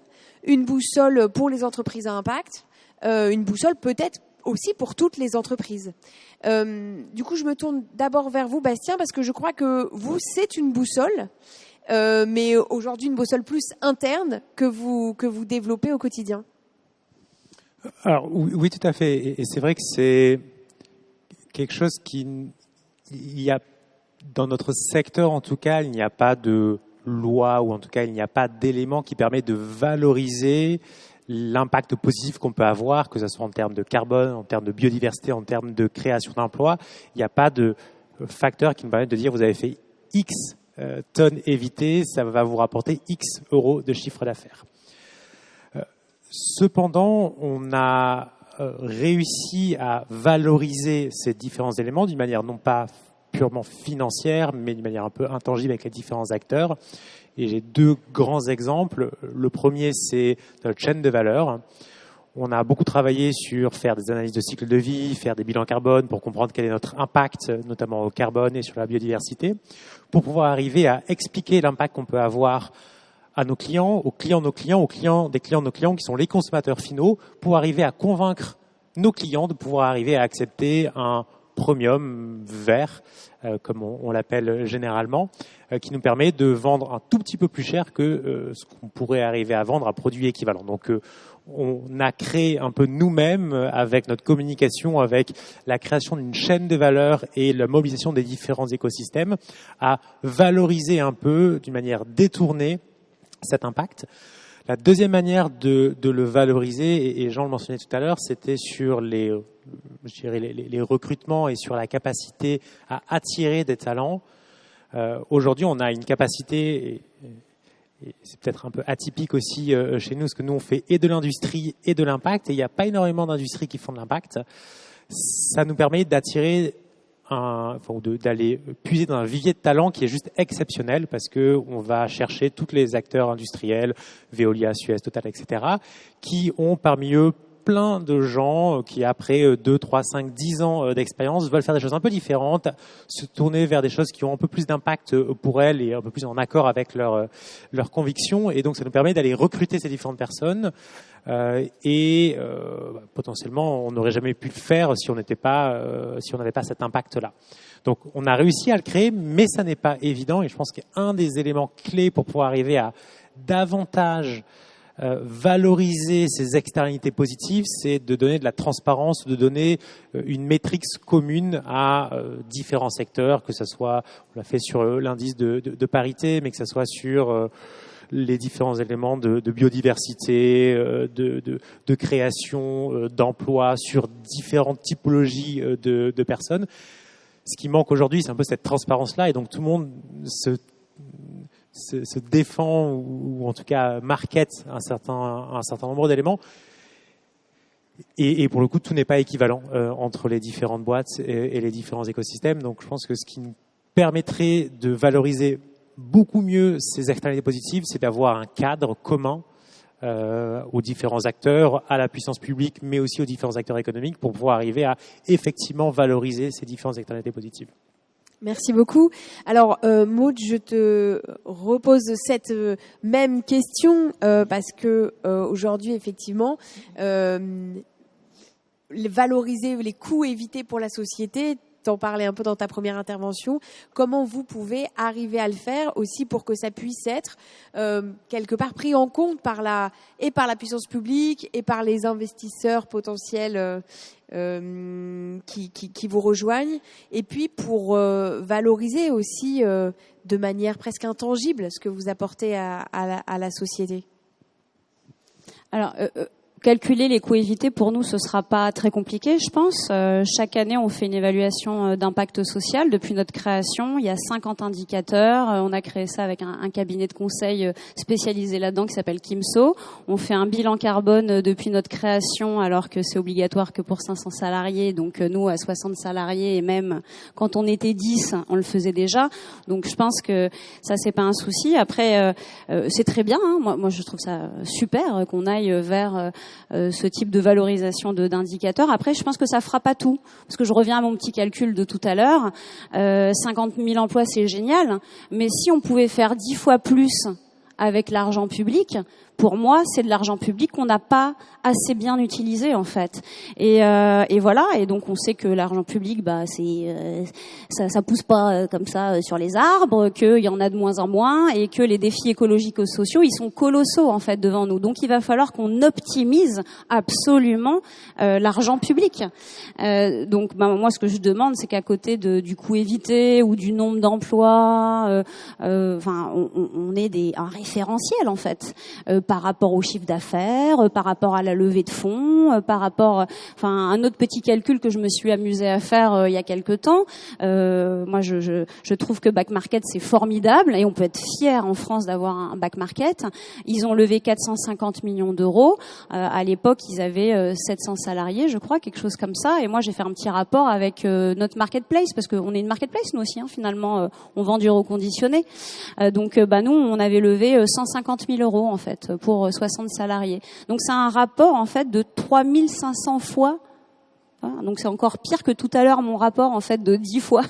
Speaker 2: pour les entreprises à impact, une boussole peut-être aussi pour toutes les entreprises. Du coup, je me tourne d'abord vers vous, Bastien, parce que je crois que vous, c'est une boussole, mais aujourd'hui une boussole plus interne que vous développez au quotidien.
Speaker 5: Alors oui, tout à fait. Et c'est vrai que c'est quelque chose il y a dans notre secteur, en tout cas, il n'y a pas de loi, ou en tout cas, il n'y a pas d'élément qui permet de valoriser l'impact positif qu'on peut avoir, que ce soit en termes de carbone, en termes de biodiversité, en termes de création d'emplois. Il n'y a pas de facteur qui nous permet de dire vous avez fait X tonnes évitées, ça va vous rapporter X euros de chiffre d'affaires. Cependant, on a réussi à valoriser ces différents éléments d'une manière non pas purement financière, mais d'une manière un peu intangible avec les différents acteurs. Et j'ai deux grands exemples. Le premier, c'est notre chaîne de valeur. On a beaucoup travaillé sur faire des analyses de cycle de vie, faire des bilans carbone pour comprendre quel est notre impact, notamment au carbone et sur la biodiversité, pour pouvoir arriver à expliquer l'impact qu'on peut avoir à nos clients, aux clients de nos clients, aux clients des clients de nos clients qui sont les consommateurs finaux, pour arriver à convaincre nos clients de pouvoir arriver à accepter un premium vert, comme on l'appelle généralement, qui nous permet de vendre un tout petit peu plus cher que ce qu'on pourrait arriver à vendre à produit équivalent. Donc on a créé un peu nous-mêmes, avec notre communication, avec la création d'une chaîne de valeur et la mobilisation des différents écosystèmes, à valoriser un peu, d'une manière détournée, cet impact. La deuxième manière de le valoriser, et Jean le mentionnait tout à l'heure, c'était sur les recrutements et sur la capacité à attirer des talents. Aujourd'hui, on a une capacité, et c'est peut-être un peu atypique aussi chez nous, parce que nous, on fait et de l'industrie et de l'impact, et il n'y a pas énormément d'industries qui font de l'impact. Ça nous permet d'attirer d'aller puiser dans un vivier de talent qui est juste exceptionnel, parce que on va chercher tous les acteurs industriels, Veolia, Suez, Total, etc., qui ont parmi eux plein de gens qui, après 2, 3, 5, 10 ans d'expérience, veulent faire des choses un peu différentes, se tourner vers des choses qui ont un peu plus d'impact pour elles et un peu plus en accord avec leurs convictions. Et donc, ça nous permet d'aller recruter ces différentes personnes. Potentiellement, on n'aurait jamais pu le faire si on n'avait pas cet impact-là. Donc, on a réussi à le créer, mais ça n'est pas évident. Et je pense qu'un des éléments clés pour pouvoir arriver à davantage valoriser ces externalités positives, c'est de donner de la transparence, de donner une métrique commune à différents secteurs, que ce soit, on l'a fait sur l'indice de parité, mais que ce soit sur les différents éléments de biodiversité, de création d'emplois, sur différentes typologies de personnes. Ce qui manque aujourd'hui, c'est un peu cette transparence-là, et donc tout le monde se défend, ou en tout cas market un certain nombre d'éléments, et pour le coup tout n'est pas équivalent entre les différentes boîtes et les différents écosystèmes. Donc je pense que ce qui nous permettrait de valoriser beaucoup mieux ces externalités positives, c'est d'avoir un cadre commun aux différents acteurs, à la puissance publique, mais aussi aux différents acteurs économiques, pour pouvoir arriver à effectivement valoriser ces différentes externalités positives.
Speaker 2: Merci beaucoup. Alors, Maud, je te repose cette même question parce que aujourd'hui, effectivement, valoriser les coûts évités pour la société, t'en parlais un peu dans ta première intervention. Comment vous pouvez arriver à le faire aussi pour que ça puisse être quelque part pris en compte par la puissance publique et par les investisseurs potentiels qui vous rejoignent, et puis pour valoriser aussi de manière presque intangible ce que vous apportez à la société.
Speaker 6: Alors, calculer les coûts évités, pour nous, ce sera pas très compliqué, je pense. Chaque année, on fait une évaluation d'impact social. Depuis notre création, il y a 50 indicateurs. On a créé ça avec un cabinet de conseil spécialisé là-dedans qui s'appelle Kimso. On fait un bilan carbone depuis notre création, alors que c'est obligatoire que pour 500 salariés. Donc nous, à 60 salariés, et même quand on était 10, on le faisait déjà. Donc je pense que ça, c'est pas un souci. Après, c'est très bien. Hein. Moi, je trouve ça super qu'on aille vers ce type de valorisation d'indicateurs. Après, je pense que ça fera pas tout, parce que je reviens à mon petit calcul de tout à l'heure. 50 000 emplois, c'est génial, mais si on pouvait faire 10 fois plus avec l'argent public, pour moi, c'est de l'argent public qu'on n'a pas assez bien utilisé en fait. Et voilà. Et donc on sait que l'argent public, ça pousse pas comme ça sur les arbres, qu'il y en a de moins en moins, et que les défis écologiques et sociaux, ils sont colossaux en fait devant nous. Donc il va falloir qu'on optimise absolument l'argent public. Donc moi, ce que je demande, c'est qu'à côté du coût évité ou du nombre d'emplois, on ait un référentiel en fait. Par rapport au chiffre d'affaires, par rapport à la levée de fonds, par rapport, un autre petit calcul que je me suis amusée à faire il y a quelque temps. Moi, je trouve que Back Market c'est formidable et on peut être fier en France d'avoir un Back Market. Ils ont levé 450 millions d'euros. À l'époque, ils avaient 700 salariés, je crois, quelque chose comme ça. Et moi, j'ai fait un petit rapport avec notre marketplace, parce qu'on est une marketplace nous aussi. Finalement, on vend du reconditionné. Donc, nous, on avait levé 150 000 euros en fait pour 60 salariés. Donc c'est un rapport en fait de 3500 fois. Donc c'est encore pire que tout à l'heure mon rapport en fait de 10 fois.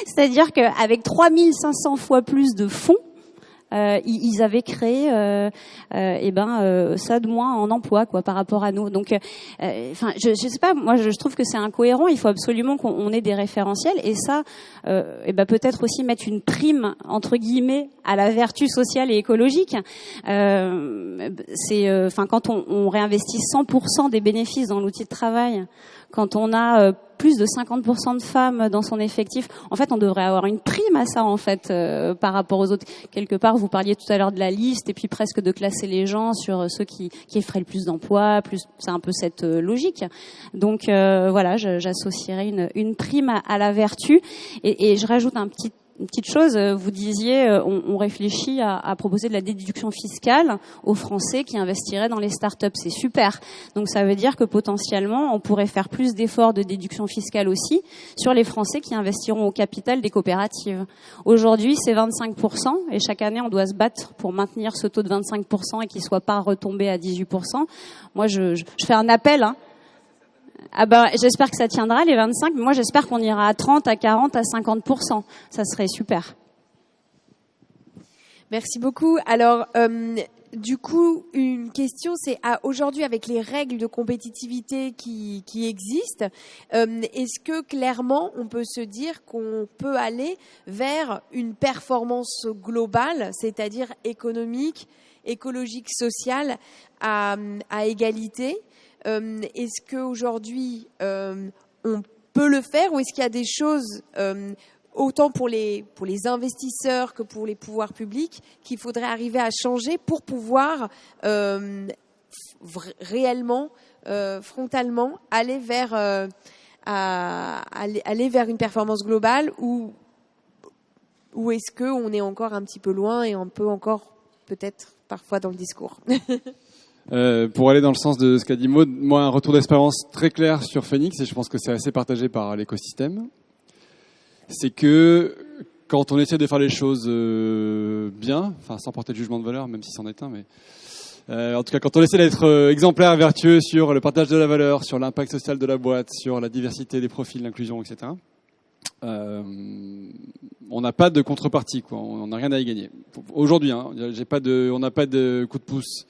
Speaker 6: C'est-à-dire qu'avec 3500 fois plus de fonds, ils avaient créé ça de moins en emploi par rapport à nous. Donc je sais pas, moi je trouve que c'est incohérent. Il faut absolument qu'on ait des référentiels, et ça peut-être aussi mettre une prime entre guillemets à la vertu sociale et écologique. Quand on réinvestit 100% des bénéfices dans l'outil de travail, quand on a plus de 50% de femmes dans son effectif, en fait, on devrait avoir une prime à ça, en fait, par rapport aux autres. Quelque part, vous parliez tout à l'heure de la liste, et puis presque de classer les gens sur ceux qui feraient le plus d'emplois, c'est un peu cette logique. Donc, voilà, j'associerais une prime à la vertu, et je rajoute une petite chose, vous disiez, on réfléchit à proposer de la déduction fiscale aux Français qui investiraient dans les startups. C'est super. Donc ça veut dire que potentiellement, on pourrait faire plus d'efforts de déduction fiscale aussi sur les Français qui investiront au capital des coopératives. Aujourd'hui, c'est 25%, et chaque année, on doit se battre pour maintenir ce taux de 25% et qu'il soit pas retombé à 18%. Moi, je fais un appel, j'espère que ça tiendra les 25, mais moi j'espère qu'on ira à 30, à 40, à 50%. Ça serait super.
Speaker 2: Merci beaucoup. Alors, du coup, une question, c'est aujourd'hui avec les règles de compétitivité qui existent, est-ce que clairement on peut se dire qu'on peut aller vers une performance globale, c'est-à-dire économique, écologique, sociale à égalité? Est-ce qu'aujourd'hui, on peut le faire, ou est-ce qu'il y a des choses, autant pour les investisseurs que pour les pouvoirs publics, qu'il faudrait arriver à changer pour pouvoir réellement, frontalement, aller vers une performance globale, ou est-ce qu'on est encore un petit peu loin et on peut encore peut-être parfois dans le discours?
Speaker 3: Pour aller dans le sens de ce qu'a dit Maud, moi, un retour d'expérience très clair sur Phoenix, et je pense que c'est assez partagé par l'écosystème, c'est que quand on essaie de faire les choses bien, sans porter de jugement de valeur, même si c'en est un, mais en tout cas, quand on essaie d'être exemplaire, vertueux sur le partage de la valeur, sur l'impact social de la boîte, sur la diversité des profils, l'inclusion, etc., on n'a pas de contrepartie, quoi. On n'a rien à y gagner. Aujourd'hui, on n'a pas de coup de pouce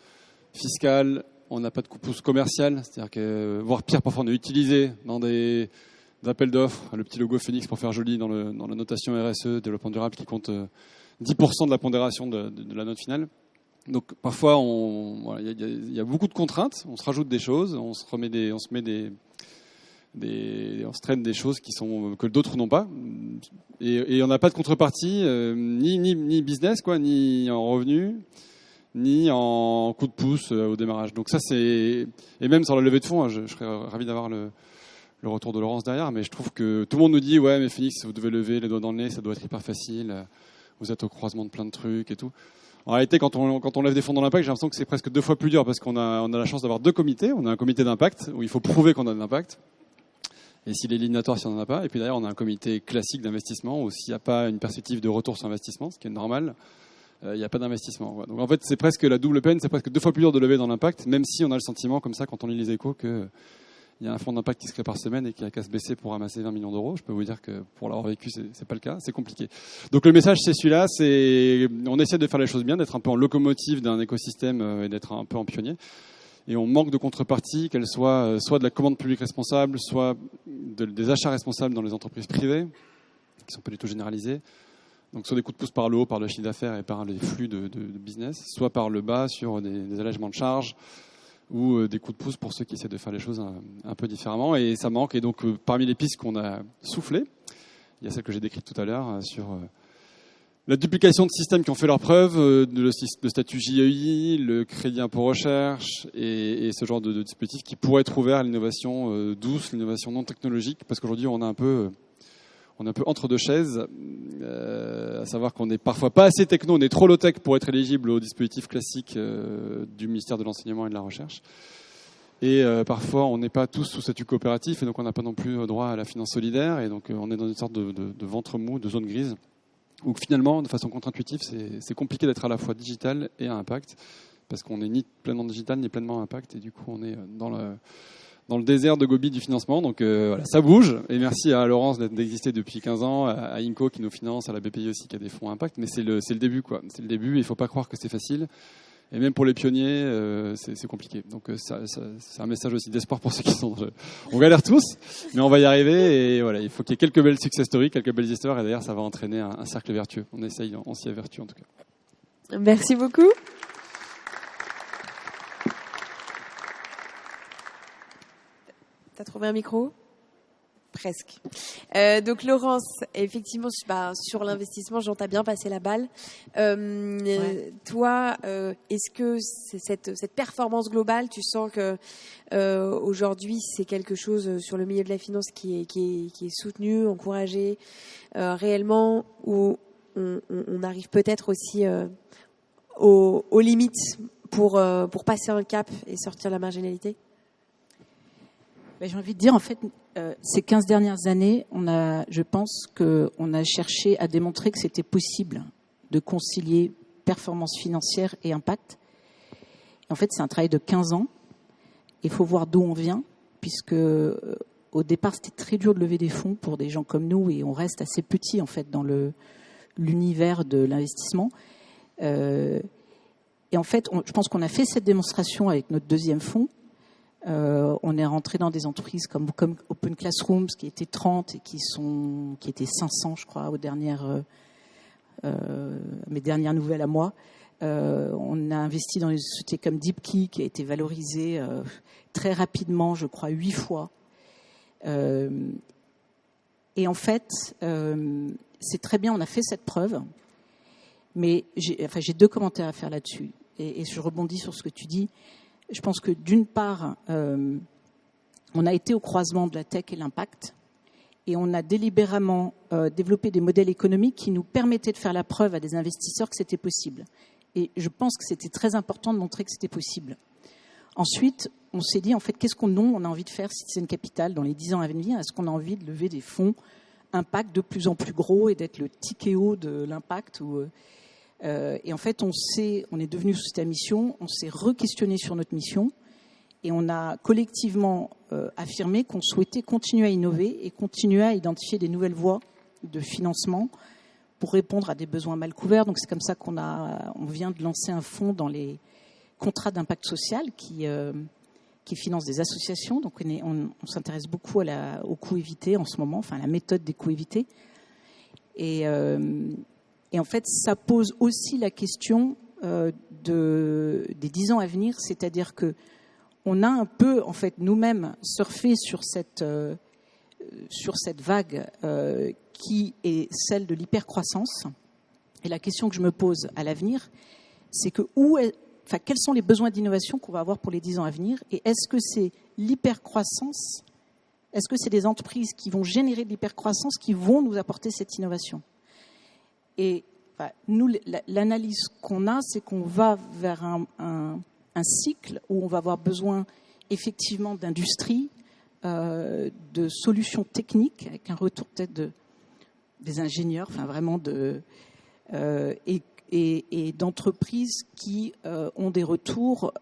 Speaker 3: fiscal, on n'a pas de coup de pouce commercial, c'est-à-dire que, voire pire, parfois on est utilisé dans des appels d'offres, le petit logo Phoenix pour faire joli dans la notation RSE, développement durable, qui compte 10% de la pondération de la note finale. Donc parfois, il y a beaucoup de contraintes, on se rajoute des choses, on se traîne des choses que d'autres n'ont pas, et on n'a pas de contrepartie, ni business, ni en revenu, ni en coup de pouce au démarrage. Donc ça, et même sur la levée de fonds, je serais ravi d'avoir le retour de Laurence derrière, mais je trouve que tout le monde nous dit ouais, mais Phoenix, vous devez lever les doigts dans le nez, ça doit être hyper facile, vous êtes au croisement de plein de trucs et tout. En réalité, quand on lève des fonds dans l'impact, j'ai l'impression que c'est presque 2 fois plus dur parce qu'on a la chance d'avoir 2 comités. On a un comité d'impact où il faut prouver qu'on a de l'impact. Et s'il est éliminatoire, si on n'en a pas. Et puis d'ailleurs, on a un comité classique d'investissement où s'il n'y a pas une perspective de retour sur investissement, ce qui est normal, il n'y a pas d'investissement. Donc en fait, c'est presque la double peine, c'est presque 2 fois plus dur de lever dans l'impact, même si on a le sentiment comme ça, quand on lit les échos, qu'il y a un fonds d'impact qui se crée par semaine et qui a qu'à se baisser pour ramasser 20 millions d'euros. Je peux vous dire que pour l'avoir vécu, c'est pas le cas, c'est compliqué. Donc le message, c'est celui-là, on essaie de faire les choses bien, d'être un peu en locomotive d'un écosystème et d'être un peu en pionnier. Et on manque de contrepartie, qu'elle soit de la commande publique responsable, soit des achats responsables dans les entreprises privées, qui sont pas du tout généralisés. Donc soit des coups de pouce par le haut, par le chiffre d'affaires et par les flux de business, soit par le bas sur des allègements de charges ou des coups de pouce pour ceux qui essaient de faire les choses un peu différemment. Et ça manque. Et donc parmi les pistes qu'on a soufflées, il y a celle que j'ai décrite tout à l'heure sur la duplication de systèmes qui ont fait leurs preuves, le statut JEI, le crédit impôt recherche et ce genre de dispositifs qui pourraient être ouverts à l'innovation douce, l'innovation non technologique, parce qu'aujourd'hui on est un peu entre 2 chaises, à savoir qu'on n'est parfois pas assez techno, on est trop low-tech pour être éligible aux dispositifs classiques du ministère de l'Enseignement et de la Recherche. Et parfois, on n'est pas tous sous statut coopératif, et donc on n'a pas non plus droit à la finance solidaire, et donc on est dans une sorte de ventre mou, de zone grise, où finalement, de façon contre-intuitive, c'est compliqué d'être à la fois digital et à impact, parce qu'on n'est ni pleinement digital, ni pleinement impact, et du coup, on est dans le désert de Gobi du financement. Donc voilà, ça bouge. Et merci à Laurence d'exister depuis 15 ans, à INCO qui nous finance, à la BPI aussi qui a des fonds impact. Mais c'est le début, quoi. C'est le début. Il ne faut pas croire que c'est facile. Et même pour les pionniers, c'est compliqué. Donc c'est un message aussi d'espoir pour ceux qui sont. On galère tous, mais on va y arriver. Et voilà, il faut qu'il y ait quelques belles success stories, quelques belles histoires. Et d'ailleurs, ça va entraîner un cercle vertueux. On s'y évertue en tout cas.
Speaker 2: Merci beaucoup. T'as trouvé un micro ? Presque. Donc Laurence, effectivement, sur l'investissement, Jean t'a bien passé la balle. Ouais. Toi, est-ce que cette performance globale, tu sens que aujourd'hui c'est quelque chose sur le milieu de la finance qui est soutenu, encouragé réellement, ou on arrive peut-être aussi aux limites pour passer un cap et sortir la marginalité ?
Speaker 4: J'ai envie de dire, en fait, ces 15 dernières années, je pense qu'on a cherché à démontrer que c'était possible de concilier performance financière et impact. Et en fait, c'est un travail de 15 ans. Il faut voir d'où on vient, puisque au départ, c'était très dur de lever des fonds pour des gens comme nous, et on reste assez petit, en fait, dans l'univers de l'investissement. Et en fait, je pense qu'on a fait cette démonstration avec notre 2e fonds. On est rentré dans des entreprises comme Open Classrooms qui étaient 30 et qui étaient 500, je crois, mes dernières nouvelles à moi. On a investi dans des sociétés comme DeepKey qui a été valorisée très rapidement, je crois, 8 fois. Et en fait, c'est très bien, on a fait cette preuve, mais j'ai 2 commentaires à faire là-dessus. Et je rebondis sur ce que tu dis. Je pense que d'une part, on a été au croisement de la tech et l'impact, et on a délibérément développé des modèles économiques qui nous permettaient de faire la preuve à des investisseurs que c'était possible. Et je pense que c'était très important de montrer que c'était possible. Ensuite, on s'est dit, en fait, qu'est-ce qu'on a envie de faire Citizen Capital dans les 10 ans à venir ? Est-ce qu'on a envie de lever des fonds impact de plus en plus gros et d'être le Tikeo de l'impact et en fait, on est devenu société à mission, on s'est re-questionné sur notre mission et on a collectivement affirmé qu'on souhaitait continuer à innover et continuer à identifier des nouvelles voies de financement pour répondre à des besoins mal couverts. Donc c'est comme ça qu'on vient de lancer un fonds dans les contrats d'impact social qui finance des associations. Donc on s'intéresse beaucoup aux coûts évités en ce moment, enfin à la méthode des coûts évités. Et en fait, ça pose aussi la question des 10 ans à venir, c'est-à-dire que on a un peu, en fait, nous-mêmes surfé sur cette vague qui est celle de l'hypercroissance. Et la question que je me pose à l'avenir, c'est que où quels sont les besoins d'innovation qu'on va avoir pour les 10 ans à venir, et est-ce que c'est l'hypercroissance, est-ce que c'est des entreprises qui vont générer de l'hypercroissance qui vont nous apporter cette innovation? Et nous, l'analyse qu'on a, c'est qu'on va vers un cycle où on va avoir besoin effectivement d'industrie, de solutions techniques, avec un retour peut-être des ingénieurs, vraiment et d'entreprises qui ont des retours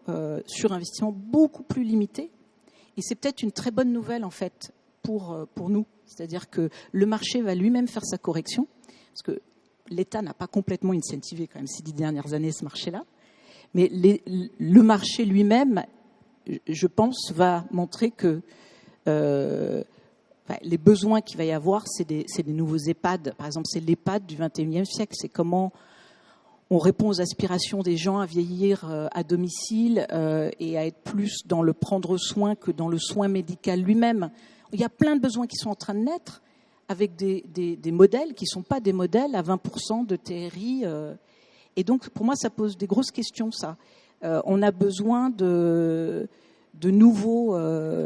Speaker 4: sur investissement beaucoup plus limités. Et c'est peut-être une très bonne nouvelle en fait pour nous, c'est-à-dire que le marché va lui-même faire sa correction, parce que l'État n'a pas complètement incentivé quand même ces 10 dernières années ce marché-là, mais le marché lui-même, je pense, va montrer que les besoins qu'il va y avoir, c'est des nouveaux EHPAD. Par exemple, c'est l'EHPAD du XXIe siècle. C'est comment on répond aux aspirations des gens à vieillir à domicile et à être plus dans le prendre soin que dans le soin médical lui-même. Il y a plein de besoins qui sont en train de naître avec des modèles qui ne sont pas des modèles à 20% de TRI. Et donc, pour moi, ça pose des grosses questions, ça. On a besoin de nouveaux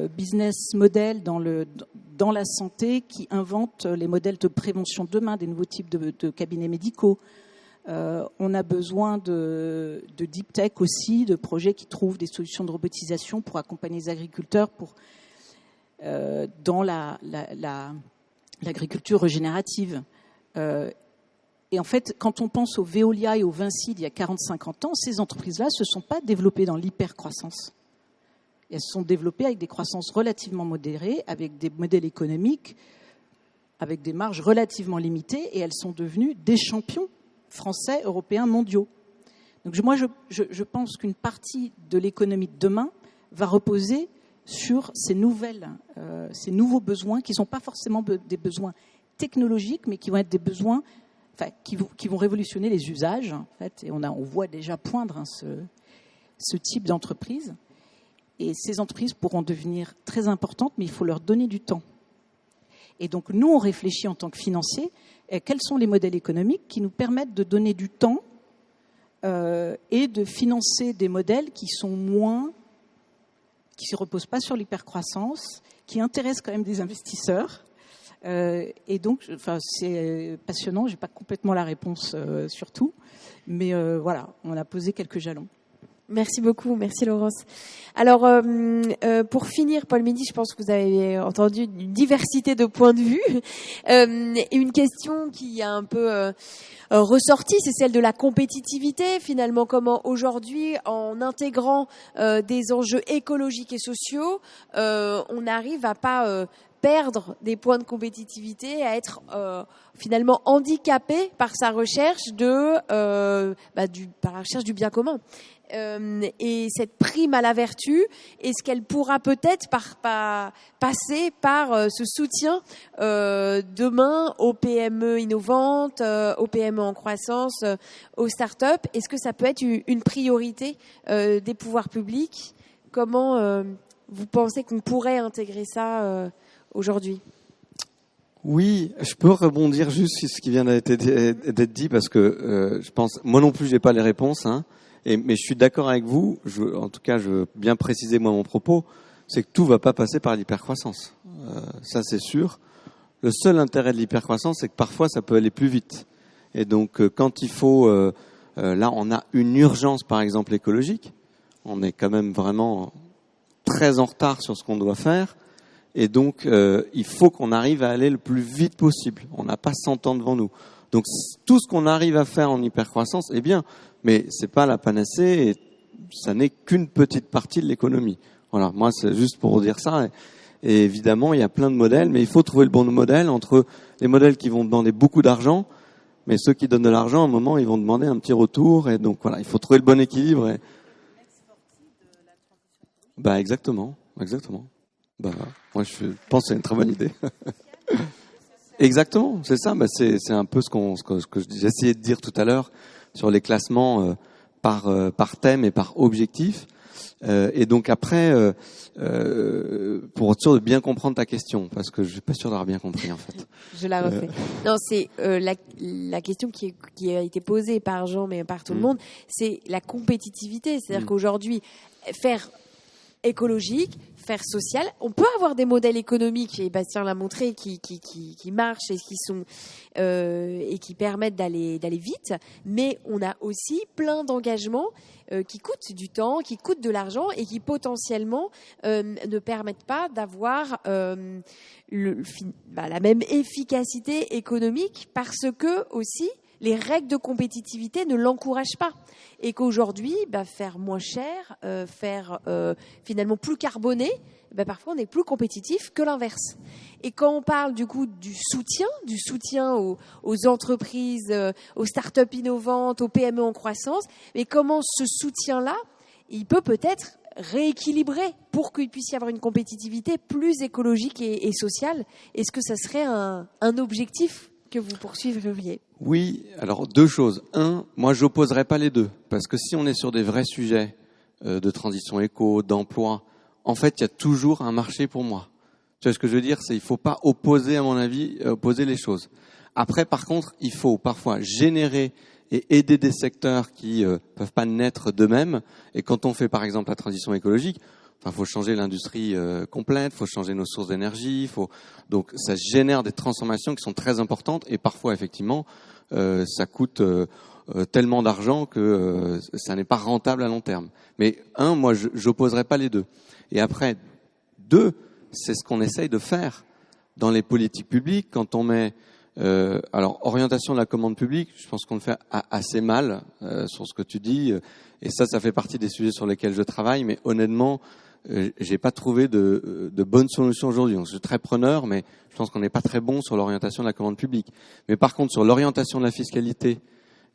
Speaker 4: business models dans la santé qui inventent les modèles de prévention de demain, des nouveaux types de cabinets médicaux. On a besoin de deep tech aussi, de projets qui trouvent des solutions de robotisation pour accompagner les agriculteurs dans l'agriculture régénérative. Et en fait, quand on pense au Veolia et au Vinci d'il y a 40-50 ans, ces entreprises-là ne se sont pas développées dans l'hypercroissance. Elles se sont développées avec des croissances relativement modérées, avec des modèles économiques, avec des marges relativement limitées, et elles sont devenues des champions français, européens, mondiaux. Donc moi, je pense qu'une partie de l'économie de demain va reposer sur ces nouveaux besoins qui ne sont pas forcément des besoins technologiques, mais qui vont être des besoins qui vont révolutionner les usages. En fait, et on voit déjà poindre ce type d'entreprise. Et ces entreprises pourront devenir très importantes, mais il faut leur donner du temps. Et donc, nous, on réfléchit en tant que financiers, quels sont les modèles économiques qui nous permettent de donner du temps et de financer des modèles qui ne se reposent pas sur l'hypercroissance, qui intéressent quand même des investisseurs. Et donc, c'est passionnant. Je n'ai pas complètement la réponse sur tout, mais voilà, on a posé quelques jalons.
Speaker 2: Merci beaucoup, merci Laurence. Alors, pour finir, Paul Midi, je pense que vous avez entendu une diversité de points de vue. Une question qui a un peu ressorti, c'est celle de la compétitivité. Finalement, comment aujourd'hui, en intégrant des enjeux écologiques et sociaux, on arrive à pas perdre des points de compétitivité, à être finalement handicapé par sa recherche par la recherche du bien commun. Et cette prime à la vertu, est-ce qu'elle pourra peut-être passer par ce soutien demain aux PME innovantes, aux PME en croissance, aux start-up? Est-ce que ça peut être une priorité des pouvoirs publics? Comment vous pensez qu'on pourrait intégrer ça aujourd'hui?
Speaker 7: Oui, je peux rebondir juste sur ce qui vient d'être dit parce que je pense, moi non plus, j'ai pas les réponses, hein. Mais je suis d'accord avec vous. En tout cas, je veux bien préciser moi mon propos, c'est que tout va pas passer par l'hypercroissance. Ça, c'est sûr. Le seul intérêt de l'hypercroissance, c'est que parfois, ça peut aller plus vite. Et donc, quand il faut, là, on a une urgence, par exemple écologique. On est quand même vraiment très en retard sur ce qu'on doit faire. Et donc, il faut qu'on arrive à aller le plus vite possible. On n'a pas 100 ans devant nous. Donc, tout ce qu'on arrive à faire en hypercroissance est bien, mais c'est pas la panacée et ça n'est qu'une petite partie de l'économie. Voilà, moi, c'est juste pour dire ça. Et évidemment, il y a plein de modèles, mais il faut trouver le bon modèle entre les modèles qui vont demander beaucoup d'argent, mais ceux qui donnent de l'argent, à un moment, ils vont demander un petit retour. Et donc, voilà, il faut trouver le bon équilibre. Exactement. Moi, je pense que c'est une très bonne idée. Exactement, c'est ça. C'est un peu ce que j'essayais de dire tout à l'heure sur les classements par thème et par objectif. Et donc après, pour être sûr de bien comprendre ta question, parce que je suis pas sûr d'avoir bien compris en fait.
Speaker 2: Je la refais. Non, c'est la question qui a été posée par Jean, mais par tout le monde, c'est la compétitivité. C'est-à-dire qu'aujourd'hui, faire écologique, faire social, on peut avoir des modèles économiques, et Bastien l'a montré, qui marchent et qui sont et qui permettent d'aller vite, mais on a aussi plein d'engagements qui coûtent du temps, qui coûtent de l'argent et qui potentiellement ne permettent pas d'avoir la même efficacité économique, parce que aussi les règles de compétitivité ne l'encouragent pas. Et qu'aujourd'hui, faire moins cher, faire finalement plus carboné, parfois on est plus compétitif que l'inverse. Et quand on parle du coup du soutien aux entreprises, aux startups innovantes, aux PME en croissance, mais comment ce soutien-là, il peut peut-être rééquilibrer pour qu'il puisse y avoir une compétitivité plus écologique et sociale. Est-ce que ça serait un objectif que vous poursuivriez?
Speaker 7: Oui, alors deux choses. Un, moi j'opposerais pas les deux, parce que si on est sur des vrais sujets de transition éco, d'emploi, en fait il y a toujours un marché pour moi. Tu vois ce que je veux dire? Il faut pas opposer, à mon avis, opposer les choses. Après, par contre, il faut parfois générer et aider des secteurs qui peuvent pas naître d'eux-mêmes. Et quand on fait par exemple la transition écologique, faut changer l'industrie complète, faut changer nos sources d'énergie, donc ça génère des transformations qui sont très importantes et parfois effectivement ça coûte tellement d'argent que ça n'est pas rentable à long terme. Mais moi j'opposerais pas les deux. Et après, deux, c'est ce qu'on essaye de faire dans les politiques publiques quand on met alors orientation de la commande publique, je pense qu'on le fait assez mal sur ce que tu dis, et ça fait partie des sujets sur lesquels je travaille, mais honnêtement j'ai pas trouvé de bonnes solutions aujourd'hui. Donc, je suis très preneur, mais je pense qu'on n'est pas très bon sur l'orientation de la commande publique. Mais par contre, sur l'orientation de la fiscalité,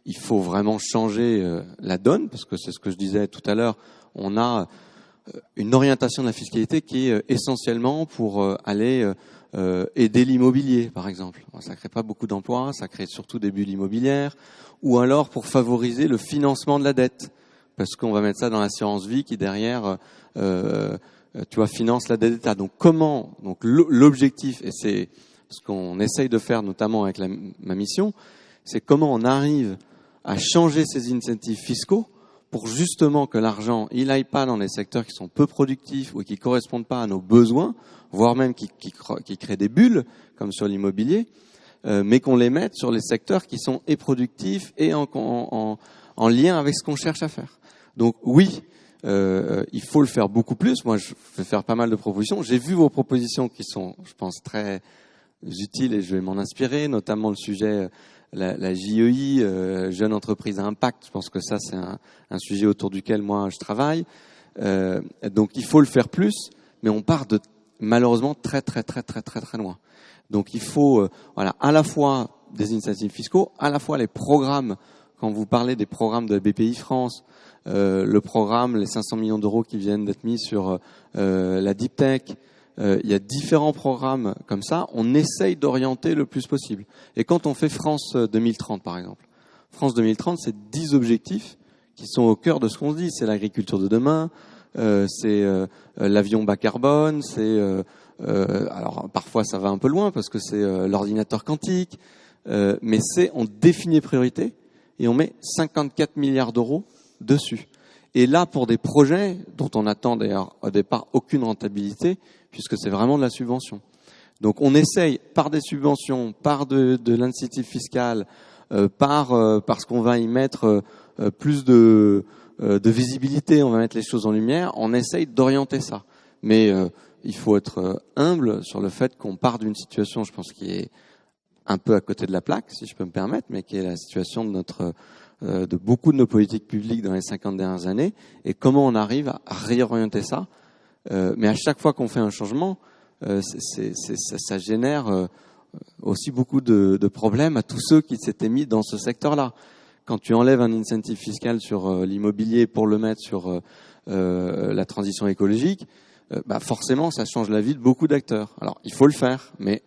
Speaker 7: il faut vraiment changer la donne, parce que c'est ce que je disais tout à l'heure. On a une orientation de la fiscalité qui est essentiellement pour aller aider l'immobilier, par exemple. Ça crée pas beaucoup d'emplois, ça crée surtout des bulles immobilières, ou alors pour favoriser le financement de la dette, parce qu'on va mettre ça dans l'assurance vie qui derrière finance la dette d'État. Donc l'objectif, et c'est ce qu'on essaye de faire notamment avec ma mission, c'est comment on arrive à changer ces incentives fiscaux pour justement que l'argent il aille pas dans les secteurs qui sont peu productifs ou qui correspondent pas à nos besoins, voire même qui créent des bulles comme sur l'immobilier, mais qu'on les mette sur les secteurs qui sont et productifs et en lien avec ce qu'on cherche à faire. Donc oui, il faut le faire beaucoup plus. Moi, je vais faire pas mal de propositions. J'ai vu vos propositions qui sont, je pense, très utiles et je vais m'en inspirer, notamment le sujet, la JEI, Jeune Entreprise à Impact. Je pense que ça, c'est un sujet autour duquel moi, je travaille. Donc, il faut le faire plus, mais on part de, malheureusement, très loin. Donc, il faut, à la fois des incentives fiscaux, à la fois les programmes. Quand vous parlez des programmes de la BPI France, le programme, les 500 millions d'euros qui viennent d'être mis sur la Deep Tech, il y a différents programmes comme ça. On essaye d'orienter le plus possible. Et quand on fait France 2030, par exemple, France 2030, c'est 10 objectifs qui sont au cœur de ce qu'on se dit. C'est l'agriculture de demain, c'est l'avion bas carbone, c'est alors parfois ça va un peu loin parce que c'est l'ordinateur quantique, mais on définit les priorités et on met 54 milliards d'euros dessus. Et là, pour des projets dont on attend d'ailleurs au départ aucune rentabilité, puisque c'est vraiment de la subvention. Donc on essaye par des subventions, par de l'incentive fiscal, parce qu'on va y mettre plus de visibilité, on va mettre les choses en lumière, on essaye d'orienter ça. Mais il faut être humble sur le fait qu'on part d'une situation, je pense, qui est un peu à côté de la plaque, si je peux me permettre, mais qui est la situation de beaucoup de nos politiques publiques dans les 50 dernières années, et comment on arrive à réorienter ça. Mais à chaque fois qu'on fait un changement, ça génère aussi beaucoup de problèmes à tous ceux qui s'étaient mis dans ce secteur-là. Quand tu enlèves un incentive fiscal sur l'immobilier pour le mettre sur la transition écologique, forcément, ça change la vie de beaucoup d'acteurs. Alors, il faut le faire, mais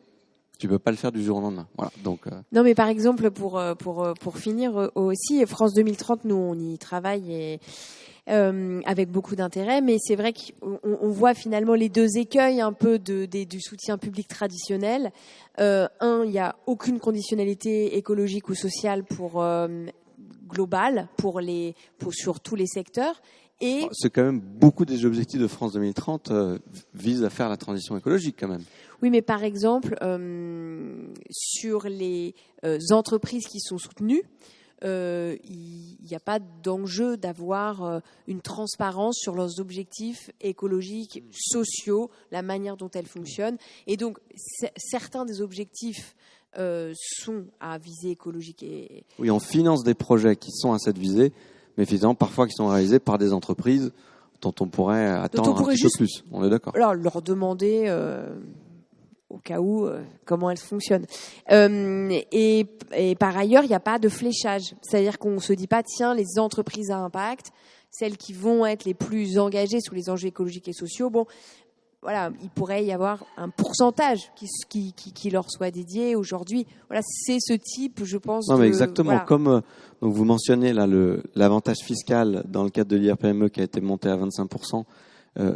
Speaker 7: tu peux pas le faire du jour au lendemain. Voilà. Donc.
Speaker 2: Non, mais par exemple, pour finir aussi, France 2030, nous on y travaille et avec beaucoup d'intérêt, mais c'est vrai qu'on voit finalement les deux écueils un peu du soutien public traditionnel. Il n'y a aucune conditionnalité écologique ou sociale globale sur tous les secteurs. Et
Speaker 7: c'est quand même beaucoup des objectifs de France 2030 visent à faire la transition écologique quand même.
Speaker 2: Oui, mais par exemple, sur les entreprises qui sont soutenues, il n'y a pas d'enjeu d'avoir une transparence sur leurs objectifs écologiques, sociaux, la manière dont elles fonctionnent. Et donc, certains des objectifs sont à visée écologique.
Speaker 7: Oui, on finance des projets qui sont à cette visée, mais finalement, parfois, qui sont réalisés par des entreprises dont on pourrait attendre un petit peu plus. On est d'accord.
Speaker 2: Alors, leur demander... au cas où, comment elles fonctionnent. Et par ailleurs, il n'y a pas de fléchage. C'est-à-dire qu'on ne se dit pas, tiens, les entreprises à impact, celles qui vont être les plus engagées sur les enjeux écologiques et sociaux, bon, voilà, il pourrait y avoir un pourcentage qui leur soit dédié aujourd'hui. Voilà, c'est ce type, je pense.
Speaker 7: Non, mais exactement.
Speaker 2: Voilà.
Speaker 7: Comme donc vous mentionnez là l'avantage fiscal dans le cadre de l'IR-PME qui a été monté à 25%,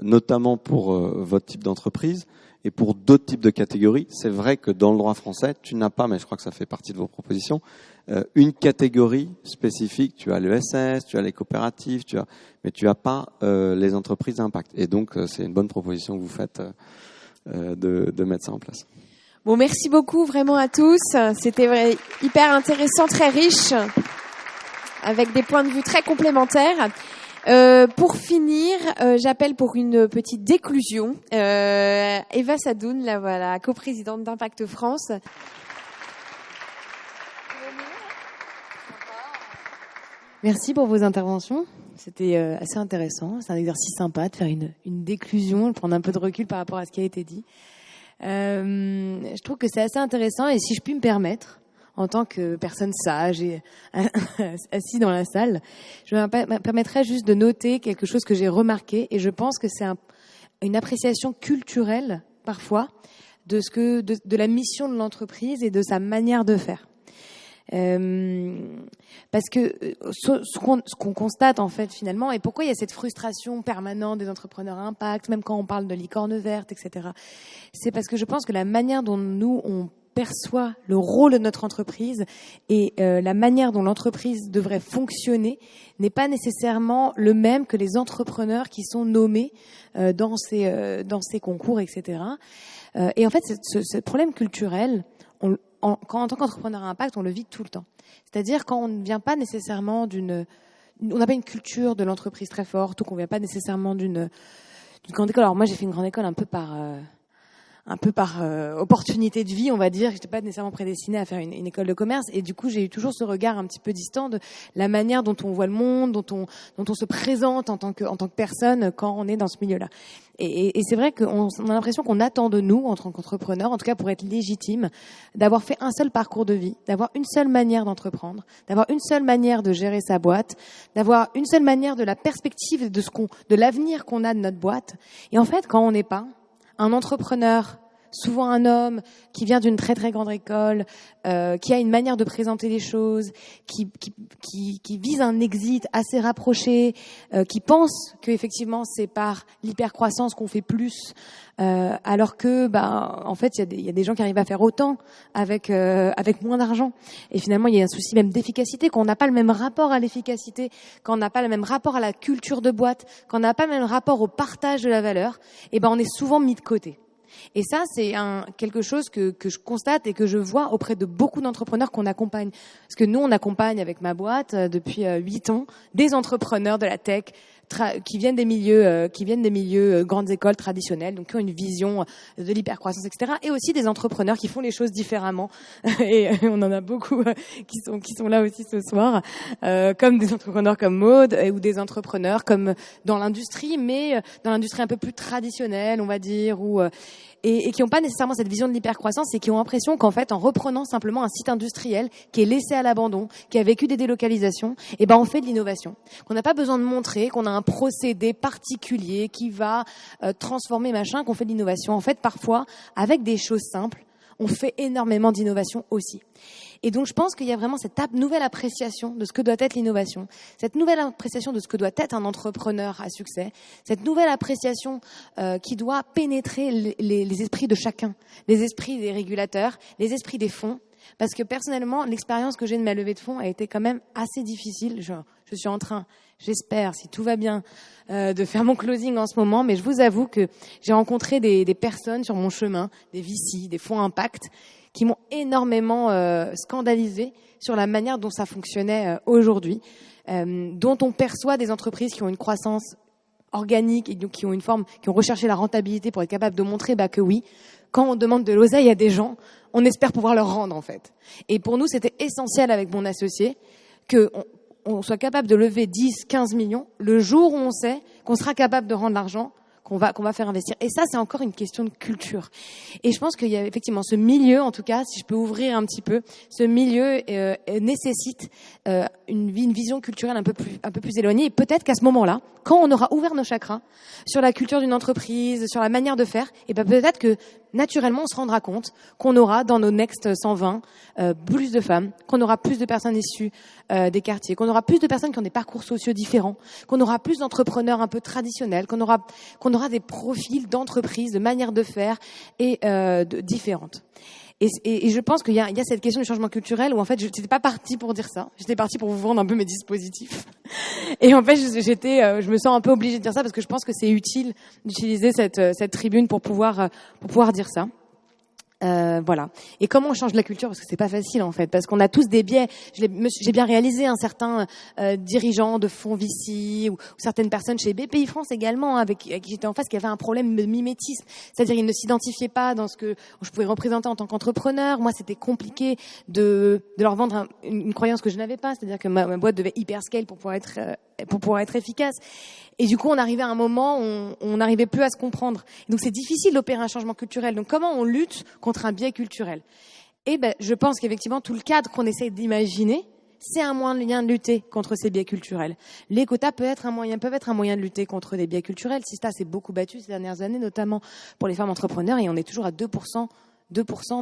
Speaker 7: notamment pour votre type d'entreprise. Et pour d'autres types de catégories, c'est vrai que dans le droit français, tu n'as pas, mais je crois que ça fait partie de vos propositions, une catégorie spécifique. Tu as l'ESS, tu as les coopératives, mais tu n'as pas les entreprises à impact. Et donc, c'est une bonne proposition que vous faites de mettre ça en place.
Speaker 2: Bon, merci beaucoup vraiment à tous. C'était hyper intéressant, très riche, avec des points de vue très complémentaires. Pour finir, j'appelle pour une petite déclusion Eva Sadoun, la voilà, coprésidente d'Impact France.
Speaker 8: Merci pour vos interventions. C'était assez intéressant. C'est un exercice sympa de faire une déclusion, de prendre un peu de recul par rapport à ce qui a été dit. Je trouve que c'est assez intéressant et si je puis me permettre, en tant que personne sage et assise dans la salle, je me permettrais juste de noter quelque chose que j'ai remarqué et je pense que c'est une appréciation culturelle parfois de la mission de l'entreprise et de sa manière de faire. Parce que ce qu'on constate en fait finalement et pourquoi il y a cette frustration permanente des entrepreneurs à impact, même quand on parle de licorne verte, etc. C'est parce que je pense que la manière dont nous on perçoit le rôle de notre entreprise et la manière dont l'entreprise devrait fonctionner n'est pas nécessairement le même que les entrepreneurs qui sont nommés dans ces concours, etc. Et en fait, ce problème culturel, en tant qu'entrepreneur à impact, on le vit tout le temps. C'est-à-dire quand on ne vient pas nécessairement on n'a pas une culture de l'entreprise très forte ou qu'on ne vient pas nécessairement d'une grande école. Alors moi, j'ai fait une grande école un peu par opportunité de vie, on va dire. J'étais pas nécessairement prédestinée à faire une école de commerce et du coup j'ai eu toujours ce regard un petit peu distant de la manière dont on voit le monde, dont on se présente en tant que personne quand on est dans ce milieu-là. Et c'est vrai qu'on a l'impression qu'on attend de nous en tant qu'entrepreneurs, en tout cas pour être légitime, d'avoir fait un seul parcours de vie, d'avoir une seule manière d'entreprendre, d'avoir une seule manière de gérer sa boîte, d'avoir une seule manière de la perspective de l'avenir qu'on a de notre boîte. Et en fait, quand on n'est pas un entrepreneur, souvent un homme qui vient d'une très très grande école, qui a une manière de présenter les choses, qui vise un exit assez rapproché, qui pense que effectivement c'est par l'hypercroissance qu'on fait plus, alors que en fait il y a des gens qui arrivent à faire autant avec moins d'argent. Et finalement il y a un souci même d'efficacité, qu'on n'a pas le même rapport à l'efficacité, qu'on n'a pas le même rapport à la culture de boîte, qu'on n'a pas le même rapport au partage de la valeur. Et on est souvent mis de côté. Et ça, c'est quelque chose que je constate et que je vois auprès de beaucoup d'entrepreneurs qu'on accompagne. Parce que nous, on accompagne avec ma boîte depuis 8 ans des entrepreneurs de la tech qui viennent des milieux grandes écoles traditionnelles, donc qui ont une vision de l'hypercroissance, etc. Et aussi des entrepreneurs qui font les choses différemment. Et on en a beaucoup qui sont là aussi ce soir, comme des entrepreneurs comme Maud ou des entrepreneurs comme dans l'industrie, mais dans l'industrie un peu plus traditionnelle, on va dire, et qui n'ont pas nécessairement cette vision de l'hypercroissance et qui ont l'impression qu'en fait, en reprenant simplement un site industriel qui est laissé à l'abandon, qui a vécu des délocalisations, on fait de l'innovation. Qu'on n'a pas besoin de montrer qu'on a un procédé particulier qui va transformer machin, qu'on fait de l'innovation. En fait, parfois, avec des choses simples, on fait énormément d'innovation aussi. Et donc, je pense qu'il y a vraiment cette nouvelle appréciation de ce que doit être l'innovation, cette nouvelle appréciation de ce que doit être un entrepreneur à succès, cette nouvelle appréciation qui doit pénétrer les esprits de chacun, les esprits des régulateurs, les esprits des fonds. Parce que personnellement, l'expérience que j'ai de ma levée de fonds a été quand même assez difficile. Je suis en train, j'espère, si tout va bien, de faire mon closing en ce moment. Mais je vous avoue que j'ai rencontré des personnes sur mon chemin, des VC, des fonds impact, qui m'ont énormément scandalisée sur la manière dont ça fonctionnait aujourd'hui, dont on perçoit des entreprises qui ont une croissance organique et donc qui ont une forme, qui ont recherché la rentabilité pour être capable de montrer que oui, quand on demande de l'oseille à des gens, on espère pouvoir leur rendre en fait. Et pour nous, c'était essentiel avec mon associé que on soit capable de lever 10, 15 millions le jour où on sait qu'on sera capable de rendre l'argent qu'on va faire investir. Et ça, c'est encore une question de culture. Et je pense qu'il y a effectivement ce milieu, en tout cas, si je peux ouvrir un petit peu, ce milieu nécessite une vision culturelle un peu plus éloignée. Et peut-être qu'à ce moment-là, quand on aura ouvert nos chakras sur la culture d'une entreprise, sur la manière de faire, et peut-être que naturellement, on se rendra compte qu'on aura dans nos Next 120 plus de femmes, qu'on aura plus de personnes issues des quartiers, qu'on aura plus de personnes qui ont des parcours sociaux différents, qu'on aura plus d'entrepreneurs un peu traditionnels, qu'on aura des profils d'entreprises, de manières de faire et différentes. Et je pense qu'il y a cette question du changement culturel où en fait je n'étais pas partie pour dire ça, j'étais partie pour vous vendre un peu mes dispositifs. Et en fait je me sens un peu obligée de dire ça parce que je pense que c'est utile d'utiliser cette tribune pour pouvoir dire ça. Voilà. Et comment on change la culture? Parce que c'est pas facile en fait, parce qu'on a tous des biais. J'ai bien réalisé certains dirigeants de fonds VC ou certaines personnes chez BPI France également, avec qui j'étais en face, qui avaient un problème de mimétisme, c'est-à-dire ils ne s'identifiaient pas dans ce que je pouvais représenter en tant qu'entrepreneur. Moi, c'était compliqué de leur vendre une croyance que je n'avais pas, c'est-à-dire que ma boîte devait hyper scale pour pouvoir être efficace. Et du coup, on arrivait à un moment où on n'arrivait plus à se comprendre. Donc, c'est difficile d'opérer un changement culturel. Donc, comment on lutte contre un biais culturel? Et je pense qu'effectivement, tout le cadre qu'on essaie d'imaginer, c'est un moyen de lutter contre ces biais culturels. Les quotas peuvent être un moyen de lutter contre des biais culturels. Sista s'est beaucoup battu ces dernières années, notamment pour les femmes entrepreneurs, et on est toujours à 2%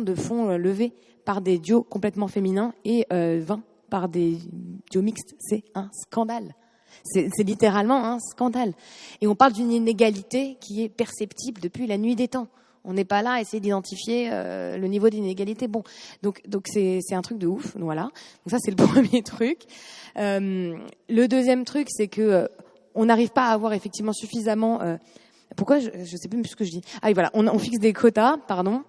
Speaker 8: de fonds levés par des duos complètement féminins et 20 par des duos mixtes. C'est un scandale. C'est littéralement un scandale. Et on parle d'une inégalité qui est perceptible depuis la nuit des temps. On n'est pas là à essayer d'identifier le niveau d'inégalité. Bon, donc c'est un truc de ouf. Voilà. Donc ça c'est le premier truc. Le deuxième truc, c'est que on n'arrive pas à avoir effectivement suffisamment. Pourquoi je sais plus ce que je dis. Ah oui, voilà. On fixe des quotas, pardon.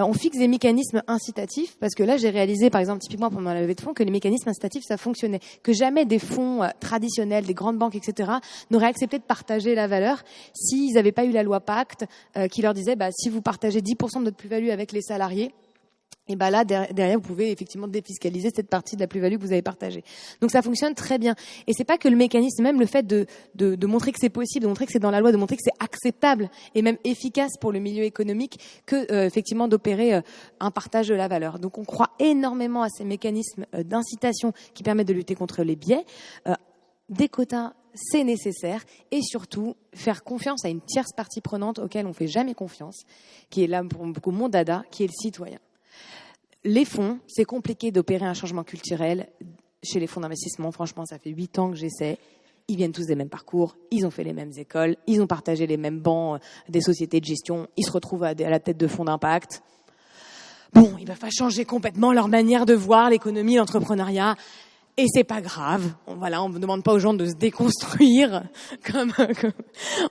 Speaker 8: On fixe des mécanismes incitatifs, parce que là, j'ai réalisé, par exemple, typiquement pendant la levée de fonds, que les mécanismes incitatifs, ça fonctionnait. Que jamais des fonds traditionnels, des grandes banques, etc., n'auraient accepté de partager la valeur s'ils n'avaient pas eu la loi Pacte qui leur disait, si vous partagez 10% de votre plus-value avec les salariés, et là, derrière, vous pouvez effectivement défiscaliser cette partie de la plus-value que vous avez partagée. Donc, ça fonctionne très bien. Et c'est pas que le mécanisme, même le fait de montrer que c'est possible, de montrer que c'est dans la loi, de montrer que c'est acceptable et même efficace pour le milieu économique que, effectivement, d'opérer un partage de la valeur. Donc, on croit énormément à ces mécanismes d'incitation qui permettent de lutter contre les biais. Des quotas, c'est nécessaire, et surtout faire confiance à une tierce partie prenante auquel on fait jamais confiance, qui est là pour beaucoup mon dada, qui est le citoyen. Les fonds, c'est compliqué d'opérer un changement culturel chez les fonds d'investissement. Franchement, ça fait 8 ans que j'essaie. Ils viennent tous des mêmes parcours, ils ont fait les mêmes écoles, ils ont partagé les mêmes bancs des sociétés de gestion, ils se retrouvent à la tête de fonds d'impact. Bon, ils peuvent pas changer complètement leur manière de voir l'économie, l'entrepreneuriat. Et c'est pas grave. Voilà, on ne demande pas aux gens de se déconstruire. Comme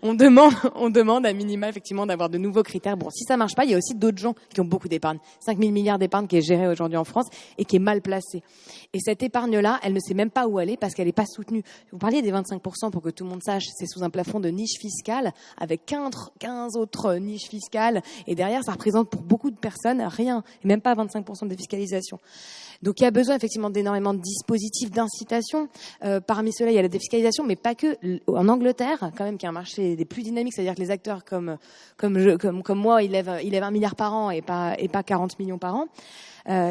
Speaker 8: on demande à minima effectivement d'avoir de nouveaux critères. Bon, si ça marche pas, il y a aussi d'autres gens qui ont beaucoup d'épargne. 5 000 milliards d'épargne qui est gérée aujourd'hui en France et qui est mal placée. Et cette épargne-là, elle ne sait même pas où aller parce qu'elle n'est pas soutenue. Vous parliez des 25% pour que tout le monde sache, c'est sous un plafond de niche fiscale avec 15 autres niches fiscales. Et derrière, ça représente pour beaucoup de personnes rien. Et même pas 25% de défiscalisation. Donc il y a besoin effectivement d'énormément de dispositifs d'incitation. Parmi ceux-là, il y a la défiscalisation, mais pas que. En Angleterre, quand même, qui est un marché des plus dynamiques, c'est-à-dire que les acteurs comme moi, ils lèvent 1 milliard par an et pas 40 millions par an.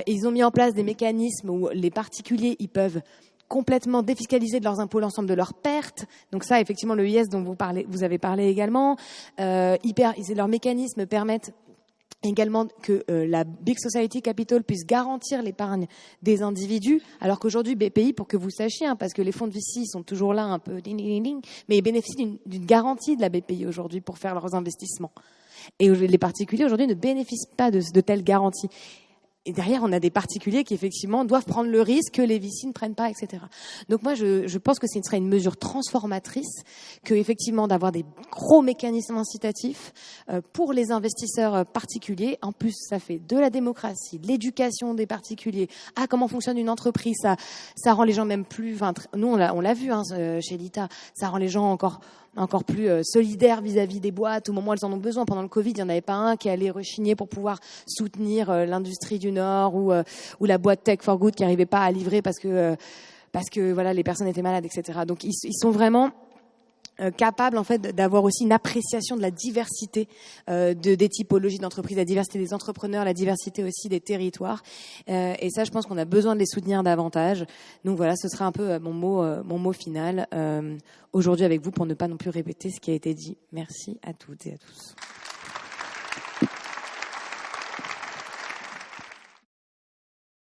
Speaker 8: Ils ont mis en place des mécanismes où les particuliers, ils peuvent complètement défiscaliser de leurs impôts l'ensemble de leurs pertes. Donc ça, effectivement, le IS dont vous avez parlé également. Leurs mécanismes permettent Également que la Big Society Capital puisse garantir l'épargne des individus, alors qu'aujourd'hui BPI, pour que vous sachiez, parce que les fonds de VC sont toujours là un peu ding, ding, ding, mais ils bénéficient d'une garantie de la BPI aujourd'hui pour faire leurs investissements. Et les particuliers aujourd'hui ne bénéficient pas de telles garanties. Et derrière, on a des particuliers qui, effectivement, doivent prendre le risque que les VC ne prennent pas, etc. Donc moi, je pense que ce serait une mesure transformatrice que, effectivement, d'avoir des gros mécanismes incitatifs pour les investisseurs particuliers. En plus, ça fait de la démocratie, de l'éducation des particuliers. Ah, comment fonctionne une entreprise? Ça rend les gens même plus... Enfin, nous, on l'a vu chez l'ITA. Ça rend les gens encore plus solidaires vis-à-vis des boîtes au moment où elles en ont besoin. Pendant le Covid, il n'y en avait pas un qui allait rechigner pour pouvoir soutenir l'industrie du Nord ou la boîte Tech for Good qui n'arrivait pas à livrer parce que voilà, les personnes étaient malades, etc. Donc ils sont vraiment capables en fait d'avoir aussi une appréciation de la diversité des typologies d'entreprises, la diversité des entrepreneurs, la diversité aussi des territoires. Et ça, je pense qu'on a besoin de les soutenir davantage. Donc voilà, ce sera un peu mon mot final aujourd'hui avec vous pour ne pas non plus répéter ce qui a été dit. Merci à toutes et à tous.